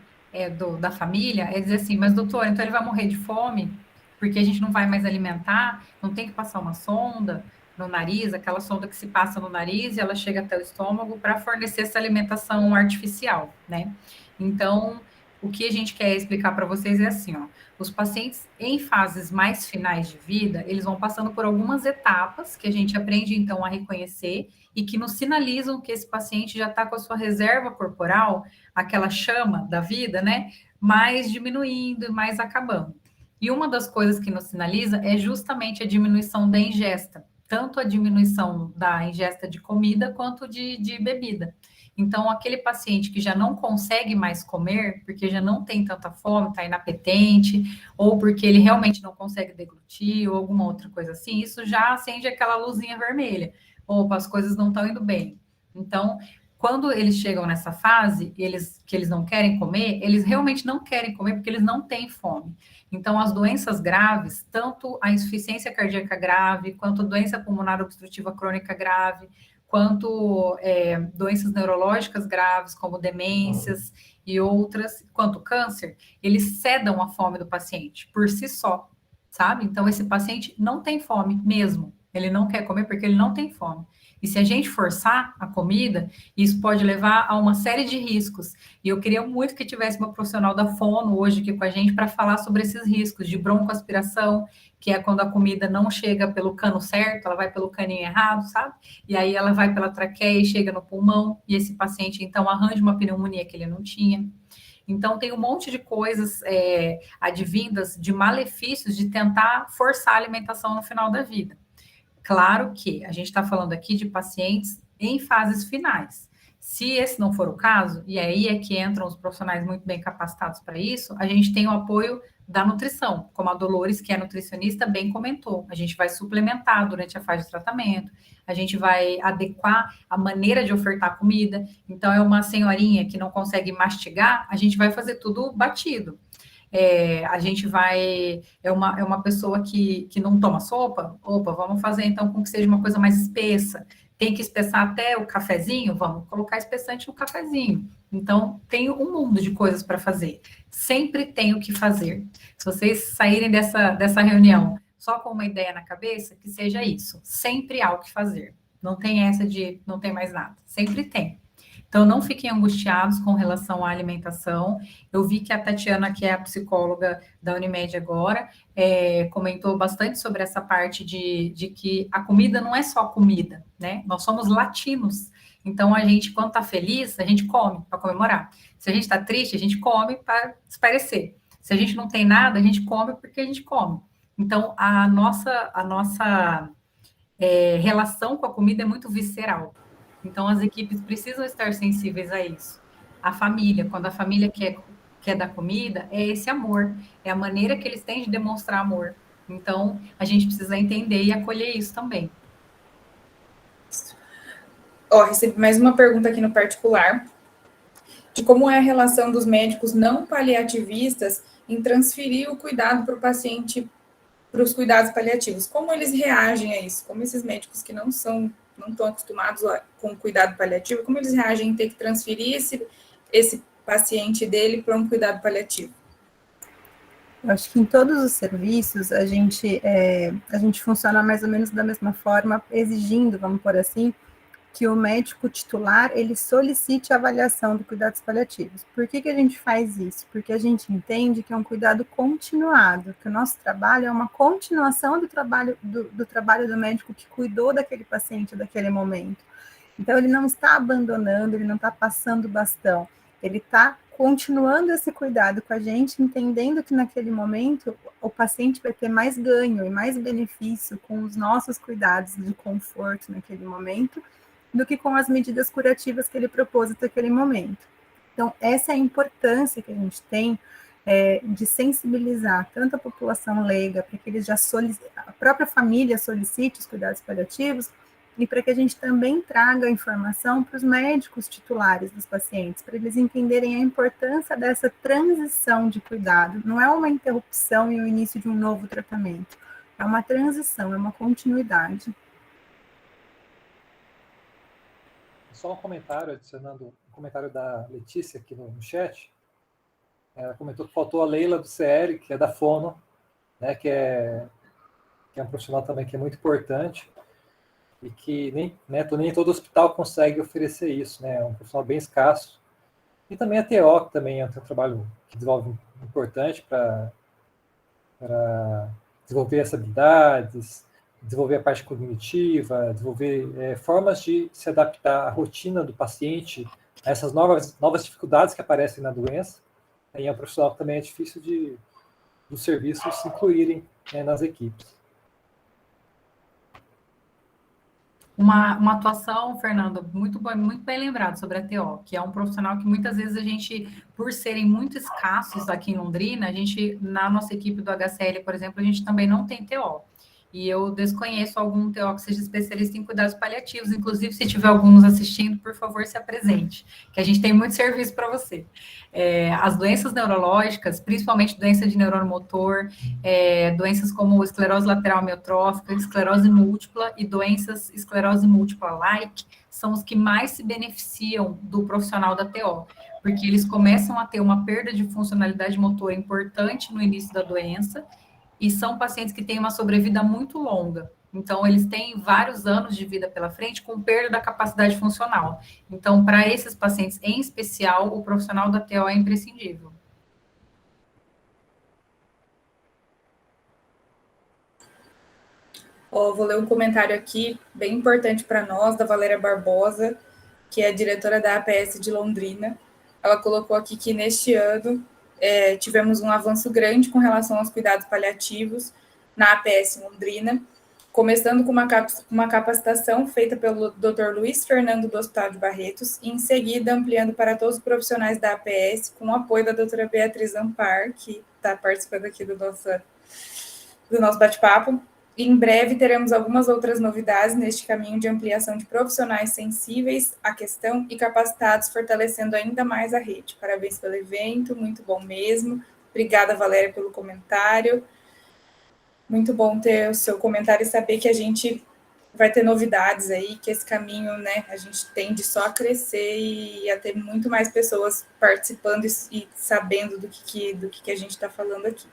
da família é dizer assim, mas doutor, então ele vai morrer de fome, porque a gente não vai mais alimentar, não tem que passar uma sonda no nariz, aquela sonda que se passa no nariz e ela chega até o estômago para fornecer essa alimentação artificial, né? Então, o que a gente quer explicar para vocês é assim, ó, os pacientes em fases mais finais de vida, eles vão passando por algumas etapas que a gente aprende, então, a reconhecer e que nos sinalizam que esse paciente já está com a sua reserva corporal, aquela chama da vida, né, mais diminuindo e mais acabando. E uma das coisas que nos sinaliza é justamente a diminuição da ingesta, tanto a diminuição da ingesta de comida quanto de bebida. Então, aquele paciente que já não consegue mais comer, porque já não tem tanta fome, está inapetente, ou porque ele realmente não consegue deglutir, ou alguma outra coisa assim, isso já acende aquela luzinha vermelha. Opa, as coisas não estão indo bem. Então, quando eles chegam nessa fase, que eles não querem comer, eles realmente não querem comer porque eles não têm fome. Então, as doenças graves, tanto a insuficiência cardíaca grave, quanto a doença pulmonar obstrutiva crônica grave, quanto doenças neurológicas graves, como demências e outras, quanto câncer, eles cedam a fome do paciente por si só, sabe? Então, esse paciente não tem fome mesmo. Ele não quer comer porque ele não tem fome. E se a gente forçar a comida, isso pode levar a uma série de riscos. E eu queria muito que tivesse uma profissional da fono hoje aqui com a gente para falar sobre esses riscos de broncoaspiração, que é quando a comida não chega pelo cano certo, ela vai pelo caninho errado, sabe? E aí ela vai pela traqueia e chega no pulmão, e esse paciente, então, arranja uma pneumonia que ele não tinha. Então, tem um monte de coisas advindas de malefícios de tentar forçar a alimentação no final da vida. Claro que a gente está falando aqui de pacientes em fases finais. Se esse não for o caso, e aí é que entram os profissionais muito bem capacitados para isso, a gente tem o apoio da nutrição, como a Dolores, que é nutricionista, bem comentou. A gente vai suplementar durante a fase de tratamento, a gente vai adequar a maneira de ofertar comida. Então, é uma senhorinha que não consegue mastigar, a gente vai fazer tudo batido. A gente vai... É uma pessoa que não toma sopa? Opa, vamos fazer então com que seja uma coisa mais espessa. Tem que espessar até o cafezinho? Vamos colocar espessante no cafezinho. Então, tem um mundo de coisas para fazer. Sempre tem o que fazer. Se vocês saírem dessa reunião só com uma ideia na cabeça, que seja isso. Sempre há o que fazer. Não tem essa de não tem mais nada. Sempre tem. Então, não fiquem angustiados com relação à alimentação. Eu vi que a Tatiana, que é a psicóloga da Unimed agora, comentou bastante sobre essa parte de que a comida não é só comida, né? Nós somos latinos. Então, a gente, quando está feliz, a gente come para comemorar. Se a gente está triste, a gente come para espairecer. Se a gente não tem nada, a gente come porque a gente come. Então, a nossa relação com a comida é muito visceral. Então, as equipes precisam estar sensíveis a isso. A família, quando a família quer dar comida, é esse amor. É a maneira que eles têm de demonstrar amor. Então, a gente precisa entender e acolher isso também. Recebi mais uma pergunta aqui no particular, de como é a relação dos médicos não paliativistas em transferir o cuidado para o paciente, para os cuidados paliativos. Como eles reagem a isso? Como esses médicos que não estão acostumados com o cuidado paliativo, como eles reagem em ter que transferir esse paciente dele para um cuidado paliativo? Eu acho que em todos os serviços a gente funciona mais ou menos da mesma forma, exigindo, vamos por assim, que o médico titular, ele solicite a avaliação do cuidados paliativos. Por que a gente faz isso? Porque a gente entende que é um cuidado continuado, que o nosso trabalho é uma continuação do trabalho do médico que cuidou daquele paciente naquele momento. Então, ele não está abandonando, ele não está passando bastão, ele está continuando esse cuidado com a gente, entendendo que naquele momento o paciente vai ter mais ganho e mais benefício com os nossos cuidados de conforto naquele momento, do que com as medidas curativas que ele propôs naquele momento. Então, essa é a importância que a gente tem de sensibilizar tanto a população leiga, para que eles a própria família solicite os cuidados paliativos, e para que a gente também traga a informação para os médicos titulares dos pacientes, para eles entenderem a importância dessa transição de cuidado. Não é uma interrupção e o início de um novo tratamento, é uma transição, é uma continuidade. Só um comentário, adicionando um comentário da Letícia aqui no chat. Ela comentou que faltou a Leila do CL, que é da Fono, né, que é um profissional também que é muito importante e que nem todo hospital consegue oferecer isso, né? É um profissional bem escasso. E também a TO, que também é um trabalho que desenvolve importante para desenvolver essas habilidades, desenvolver a parte cognitiva, desenvolver formas de se adaptar à rotina do paciente, a essas novas dificuldades que aparecem na doença. E é um profissional que também é difícil dos serviços se incluírem nas equipes. Uma atuação, Fernanda, muito bem lembrado sobre a TO, que é um profissional que muitas vezes a gente, por serem muito escassos aqui em Londrina, na nossa equipe do HCL, por exemplo, a gente também não tem TO. E eu desconheço algum TO que seja especialista em cuidados paliativos. Inclusive, se tiver algum nos assistindo, por favor, se apresente, que a gente tem muito serviço para você. As doenças neurológicas, principalmente doença de neurônio motor, doenças como esclerose lateral amiotrófica, esclerose múltipla e doenças esclerose múltipla-like, são os que mais se beneficiam do profissional da TO, porque eles começam a ter uma perda de funcionalidade motora importante no início da doença, e são pacientes que têm uma sobrevida muito longa. Então, eles têm vários anos de vida pela frente com perda da capacidade funcional. Então, para esses pacientes em especial, o profissional da TO é imprescindível. Vou ler um comentário aqui, bem importante para nós, da Valéria Barbosa, que é diretora da APS de Londrina. Ela colocou aqui que neste ano tivemos um avanço grande com relação aos cuidados paliativos na APS Londrina, começando com uma capacitação feita pelo Dr. Luiz Fernando do Hospital de Barretos, e em seguida ampliando para todos os profissionais da APS, com o apoio da doutora Beatriz Ampar, que está participando aqui do nosso bate-papo. Em breve teremos algumas outras novidades neste caminho de ampliação de profissionais sensíveis à questão e capacitados, fortalecendo ainda mais a rede. Parabéns pelo evento, muito bom mesmo. Obrigada, Valéria, pelo comentário. Muito bom ter o seu comentário e saber que a gente vai ter novidades aí, que esse caminho, né, a gente tende só a crescer e a ter muito mais pessoas participando e sabendo do que a gente está falando aqui.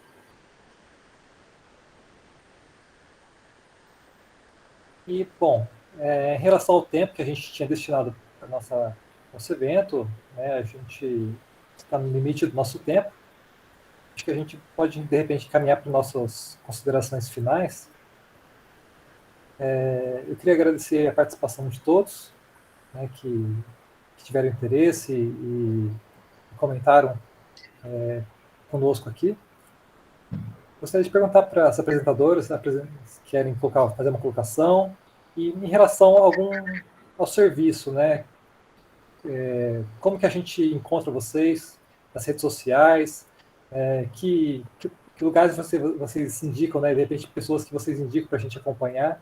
E, bom, em relação ao tempo que a gente tinha destinado para nosso evento, né, a gente está no limite do nosso tempo. Acho que a gente pode, de repente, caminhar para nossas considerações finais. Eu queria agradecer a participação de todos, né, que tiveram interesse e comentaram conosco aqui. Gostaria de perguntar para as apresentadoras se querem fazer uma colocação, e em relação ao serviço, né? Como que a gente encontra vocês nas redes sociais, que lugares vocês indicam, né? De repente, pessoas que vocês indicam para a gente acompanhar,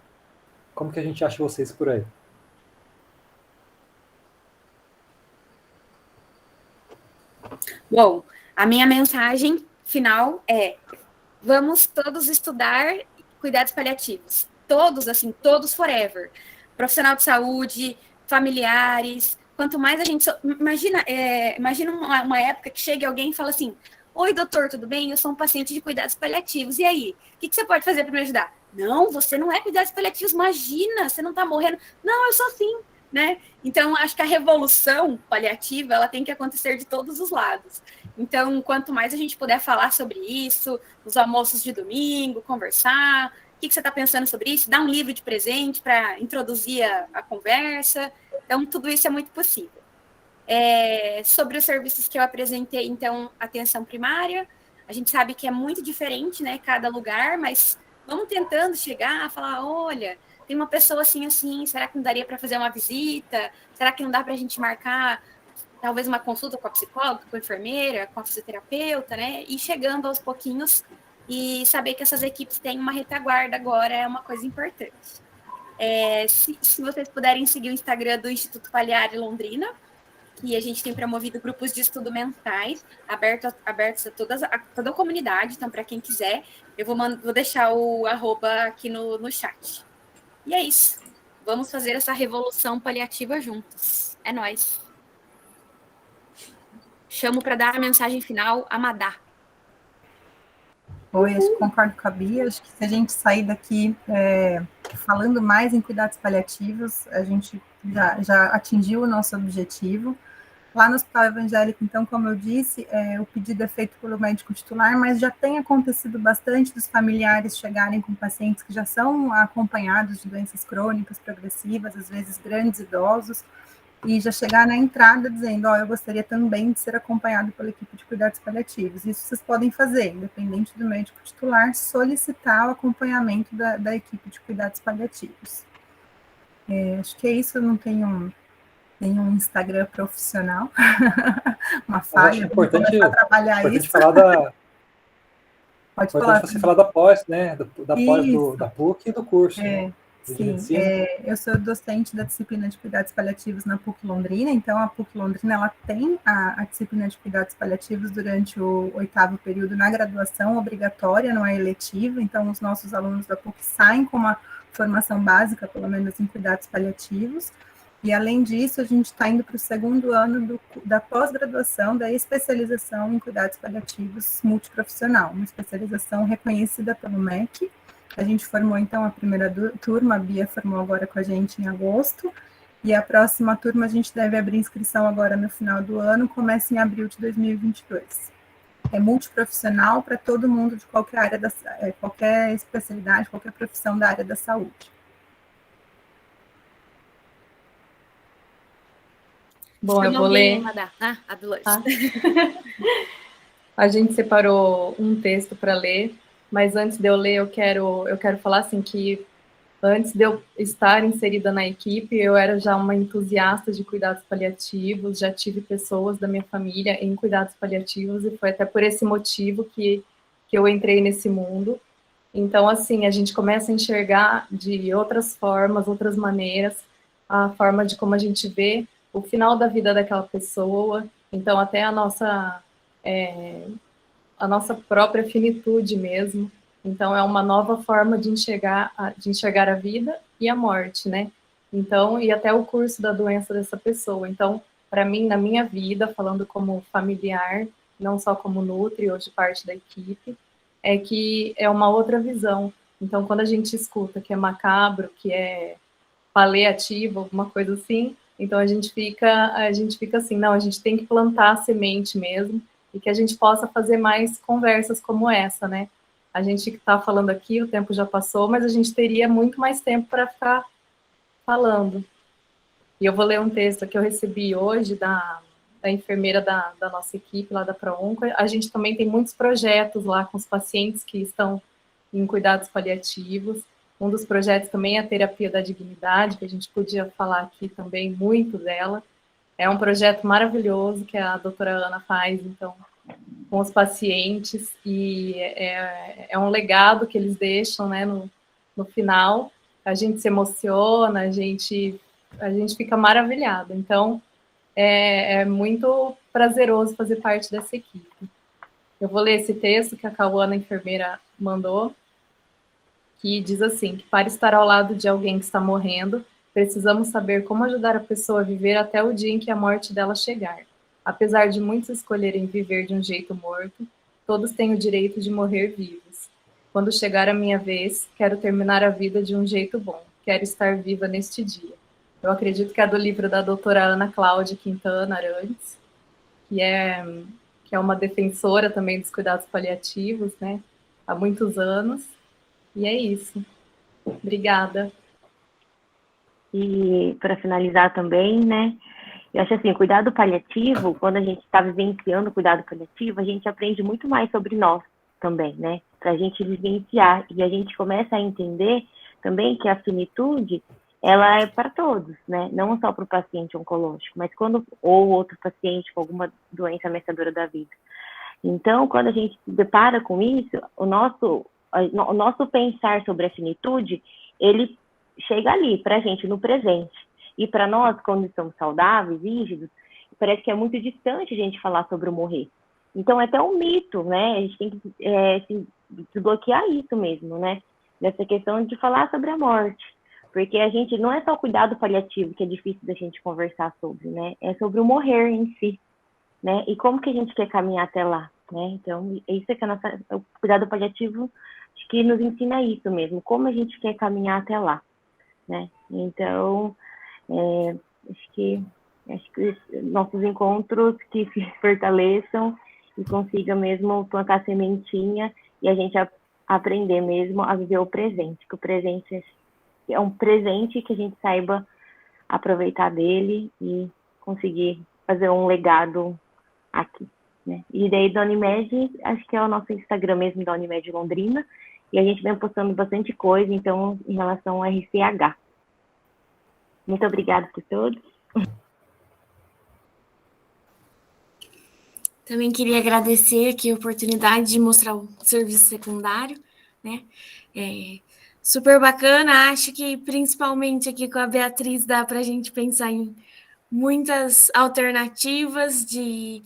como que a gente acha vocês por aí? Bom, a minha mensagem final é: vamos todos estudar cuidados paliativos. Todos, assim, todos forever. Profissional de saúde, familiares. Quanto mais a gente... Imagina uma época que chega alguém e fala assim: oi, doutor, tudo bem? Eu sou um paciente de cuidados paliativos. E aí? O que você pode fazer para me ajudar? Não, você não é cuidados paliativos. Imagina, você não está morrendo. Não, eu sou sim. Né? Então, acho que a revolução paliativa ela tem que acontecer de todos os lados. Então, quanto mais a gente puder falar sobre isso, nos almoços de domingo, conversar, o que você está pensando sobre isso, dar um livro de presente para introduzir a conversa. Então, tudo isso é muito possível. Sobre os serviços que eu apresentei, então, atenção primária, a gente sabe que é muito diferente, né, cada lugar, mas vamos tentando chegar, falar, olha, tem uma pessoa assim, será que não daria para fazer uma visita? Será que não dá para a gente marcar talvez uma consulta com a psicóloga, com a enfermeira, com a fisioterapeuta, né? E chegando aos pouquinhos e saber que essas equipes têm uma retaguarda agora é uma coisa importante. Se vocês puderem seguir o Instagram do Instituto Paliare Londrina, que a gente tem promovido grupos de estudo mentais abertos a toda a comunidade, então para quem quiser, eu vou deixar o @ aqui no chat. E é isso. Vamos fazer essa revolução paliativa juntos. É nóis. Chamo para dar a mensagem final a Madá. Oi, acho que concordo com a Bia. Acho que se a gente sair daqui falando mais em cuidados paliativos, a gente já atingiu o nosso objetivo. Lá no Hospital Evangélico, então, como eu disse, o pedido é feito pelo médico titular, mas já tem acontecido bastante dos familiares chegarem com pacientes que já são acompanhados de doenças crônicas progressivas, às vezes grandes idosos, e já chegar na entrada dizendo, eu gostaria também de ser acompanhado pela equipe de cuidados paliativos. Isso vocês podem fazer, independente do médico titular, solicitar o acompanhamento da equipe de cuidados paliativos. Acho que é isso, eu não tenho um Instagram profissional, uma falha, importante trabalhar isso. Pode falar. Você falar da pós, né? Da pós da PUC e do curso. Né? Sim, eu sou docente da disciplina de cuidados paliativos na PUC Londrina, então a PUC Londrina ela tem a disciplina de cuidados paliativos durante o 8º período na graduação obrigatória, não é eletiva, então os nossos alunos da PUC saem com uma formação básica, pelo menos em cuidados paliativos. E, além disso, a gente está indo para o 2º ano da pós-graduação, da especialização em cuidados paliativos multiprofissional, uma especialização reconhecida pelo MEC, A gente formou, então, a primeira turma, a Bia formou agora com a gente em agosto, e a próxima turma a gente deve abrir inscrição agora no final do ano, começa em abril de 2022. É multiprofissional para todo mundo de qualquer área, qualquer especialidade, qualquer profissão da área da saúde. Bom, eu vou ler. A Dolores. Tá? A gente separou um texto para ler, mas antes de eu ler, eu quero falar assim que antes de eu estar inserida na equipe, eu era já uma entusiasta de cuidados paliativos, já tive pessoas da minha família em cuidados paliativos e foi até por esse motivo que eu entrei nesse mundo. Então, assim, a gente começa a enxergar de outras formas, outras maneiras, a forma de como a gente vê o final da vida daquela pessoa, então até a nossa própria finitude mesmo. Então, é uma nova forma de enxergar a vida e a morte, né? Então, e até o curso da doença dessa pessoa. Então, para mim, na minha vida, falando como familiar, não só como nutri ou de parte da equipe, é que é uma outra visão. Então, quando a gente escuta que é macabro, que é paliativo, alguma coisa assim, então a gente fica assim, não, a gente tem que plantar a semente mesmo, e que a gente possa fazer mais conversas como essa, né? A gente está falando aqui, o tempo já passou, mas a gente teria muito mais tempo para ficar falando. E eu vou ler um texto que eu recebi hoje da enfermeira da nossa equipe, lá da ProOnco. A gente também tem muitos projetos lá com os pacientes que estão em cuidados paliativos. Um dos projetos também é a terapia da dignidade, que a gente podia falar aqui também muito dela. É um projeto maravilhoso que a doutora Ana faz, então, com os pacientes, e é um legado que eles deixam, né, no final. A gente se emociona, a gente fica maravilhado. Então, é muito prazeroso fazer parte dessa equipe. Eu vou ler esse texto que a Cauana, enfermeira, mandou, que diz assim, que para estar ao lado de alguém que está morrendo, precisamos saber como ajudar a pessoa a viver até o dia em que a morte dela chegar. Apesar de muitos escolherem viver de um jeito morto, todos têm o direito de morrer vivos. Quando chegar a minha vez, quero terminar a vida de um jeito bom. Quero estar viva neste dia. Eu acredito que é do livro da doutora Ana Cláudia Quintana Arantes, que é uma defensora também dos cuidados paliativos, né, há muitos anos. E é isso. Obrigada. E para finalizar também, né, eu acho assim, cuidado paliativo, quando a gente está vivenciando o cuidado paliativo, a gente aprende muito mais sobre nós também, né, para a gente vivenciar, e a gente começa a entender também que a finitude, ela é para todos, né, não só para o paciente oncológico, mas ou outro paciente com alguma doença ameaçadora da vida. Então, quando a gente se depara com isso, o nosso pensar sobre a finitude, ele chega ali, para a gente, no presente. E para nós, quando estamos saudáveis, rígidos, parece que é muito distante a gente falar sobre o morrer. Então, é até um mito, né? A gente tem que se desbloquear isso mesmo, né? Nessa questão de falar sobre a morte. Porque a gente, não é só o cuidado paliativo que é difícil da gente conversar sobre, né? É sobre o morrer em si, né? E como que a gente quer caminhar até lá, né? Então, isso é que o cuidado paliativo, acho que nos ensina isso mesmo, como a gente quer caminhar até lá, né? Então, acho que nossos encontros que se fortaleçam e consiga mesmo plantar sementinha e a gente aprender mesmo a viver o presente, que o presente é um presente que a gente saiba aproveitar dele e conseguir fazer um legado aqui, né? E daí da Unimed, acho que é o nosso Instagram mesmo da Unimed Londrina, e a gente vem postando bastante coisa, então, em relação ao RCH. Muito obrigada por todos. Também queria agradecer aqui a oportunidade de mostrar o serviço secundário, né? Super bacana, acho que principalmente aqui com a Beatriz dá para a gente pensar em muitas alternativas de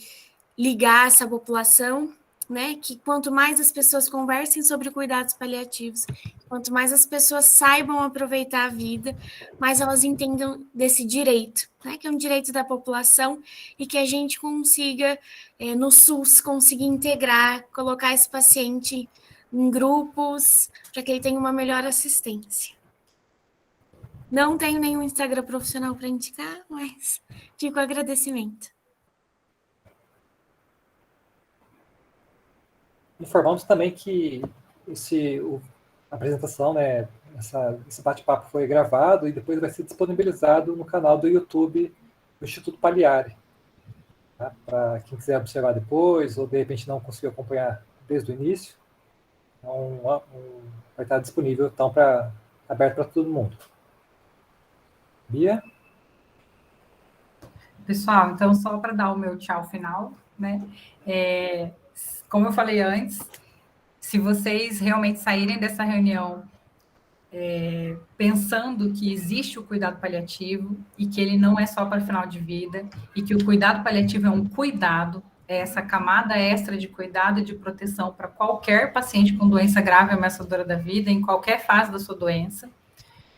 ligar essa população, né? Que quanto mais as pessoas conversem sobre cuidados paliativos, quanto mais as pessoas saibam aproveitar a vida, mais elas entendam desse direito, né? Que é um direito da população e que a gente consiga, no SUS, conseguir integrar, colocar esse paciente em grupos, para que ele tenha uma melhor assistência. Não tenho nenhum Instagram profissional para indicar, mas fico o agradecimento. Informamos também que a apresentação, né, esse bate-papo foi gravado e depois vai ser disponibilizado no canal do YouTube do Instituto Pagliari. Tá? Para quem quiser observar depois, ou de repente não conseguiu acompanhar desde o início, vai estar disponível então aberto para todo mundo. Bia? Pessoal, então só para dar o meu tchau final, né? Como eu falei antes, se vocês realmente saírem dessa reunião pensando que existe o cuidado paliativo e que ele não é só para final de vida e que o cuidado paliativo é um cuidado, é essa camada extra de cuidado e de proteção para qualquer paciente com doença grave ameaçadora da vida, em qualquer fase da sua doença,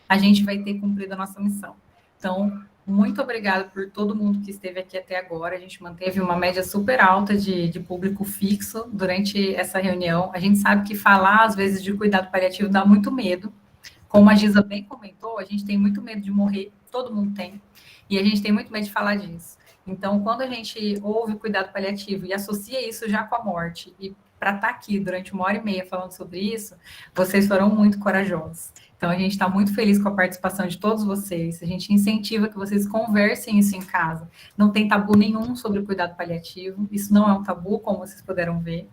a gente vai ter cumprido a nossa missão. Então, muito obrigada por todo mundo que esteve aqui até agora. A gente manteve uma média super alta de público fixo durante essa reunião. A gente sabe que falar, às vezes, de cuidado paliativo dá muito medo. Como a Giza bem comentou, a gente tem muito medo de morrer, todo mundo tem, e a gente tem muito medo de falar disso. Então, quando a gente ouve cuidado paliativo e associa isso já com a morte, e para estar aqui durante 1h30 falando sobre isso, vocês foram muito corajosos. Então, a gente está muito feliz com a participação de todos vocês. A gente incentiva que vocês conversem isso em casa. Não tem tabu nenhum sobre o cuidado paliativo. Isso não é um tabu, como vocês puderam ver.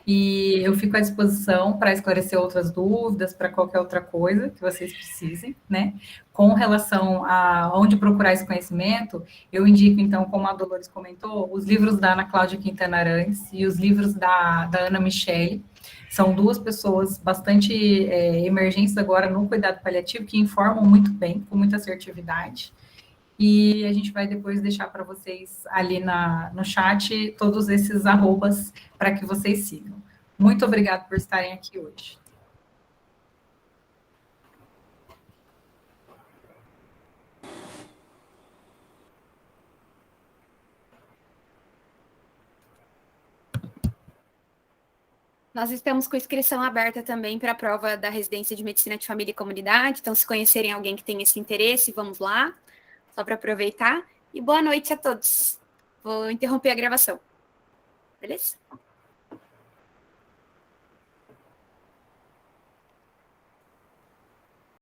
E eu fico à disposição para esclarecer outras dúvidas, para qualquer outra coisa que vocês precisem, né? Com relação a onde procurar esse conhecimento, eu indico, então, como a Dolores comentou, os livros da Ana Cláudia Quintana Arantes e os livros da Ana Michele. São duas pessoas bastante emergentes agora no cuidado paliativo, que informam muito bem, com muita assertividade. E a gente vai depois deixar para vocês ali no chat todos esses arrobas para que vocês sigam. Muito obrigada por estarem aqui hoje. Nós estamos com inscrição aberta também para a prova da residência de Medicina de Família e Comunidade, então se conhecerem alguém que tem esse interesse, vamos lá, só para aproveitar. E boa noite a todos. Vou interromper a gravação. Beleza?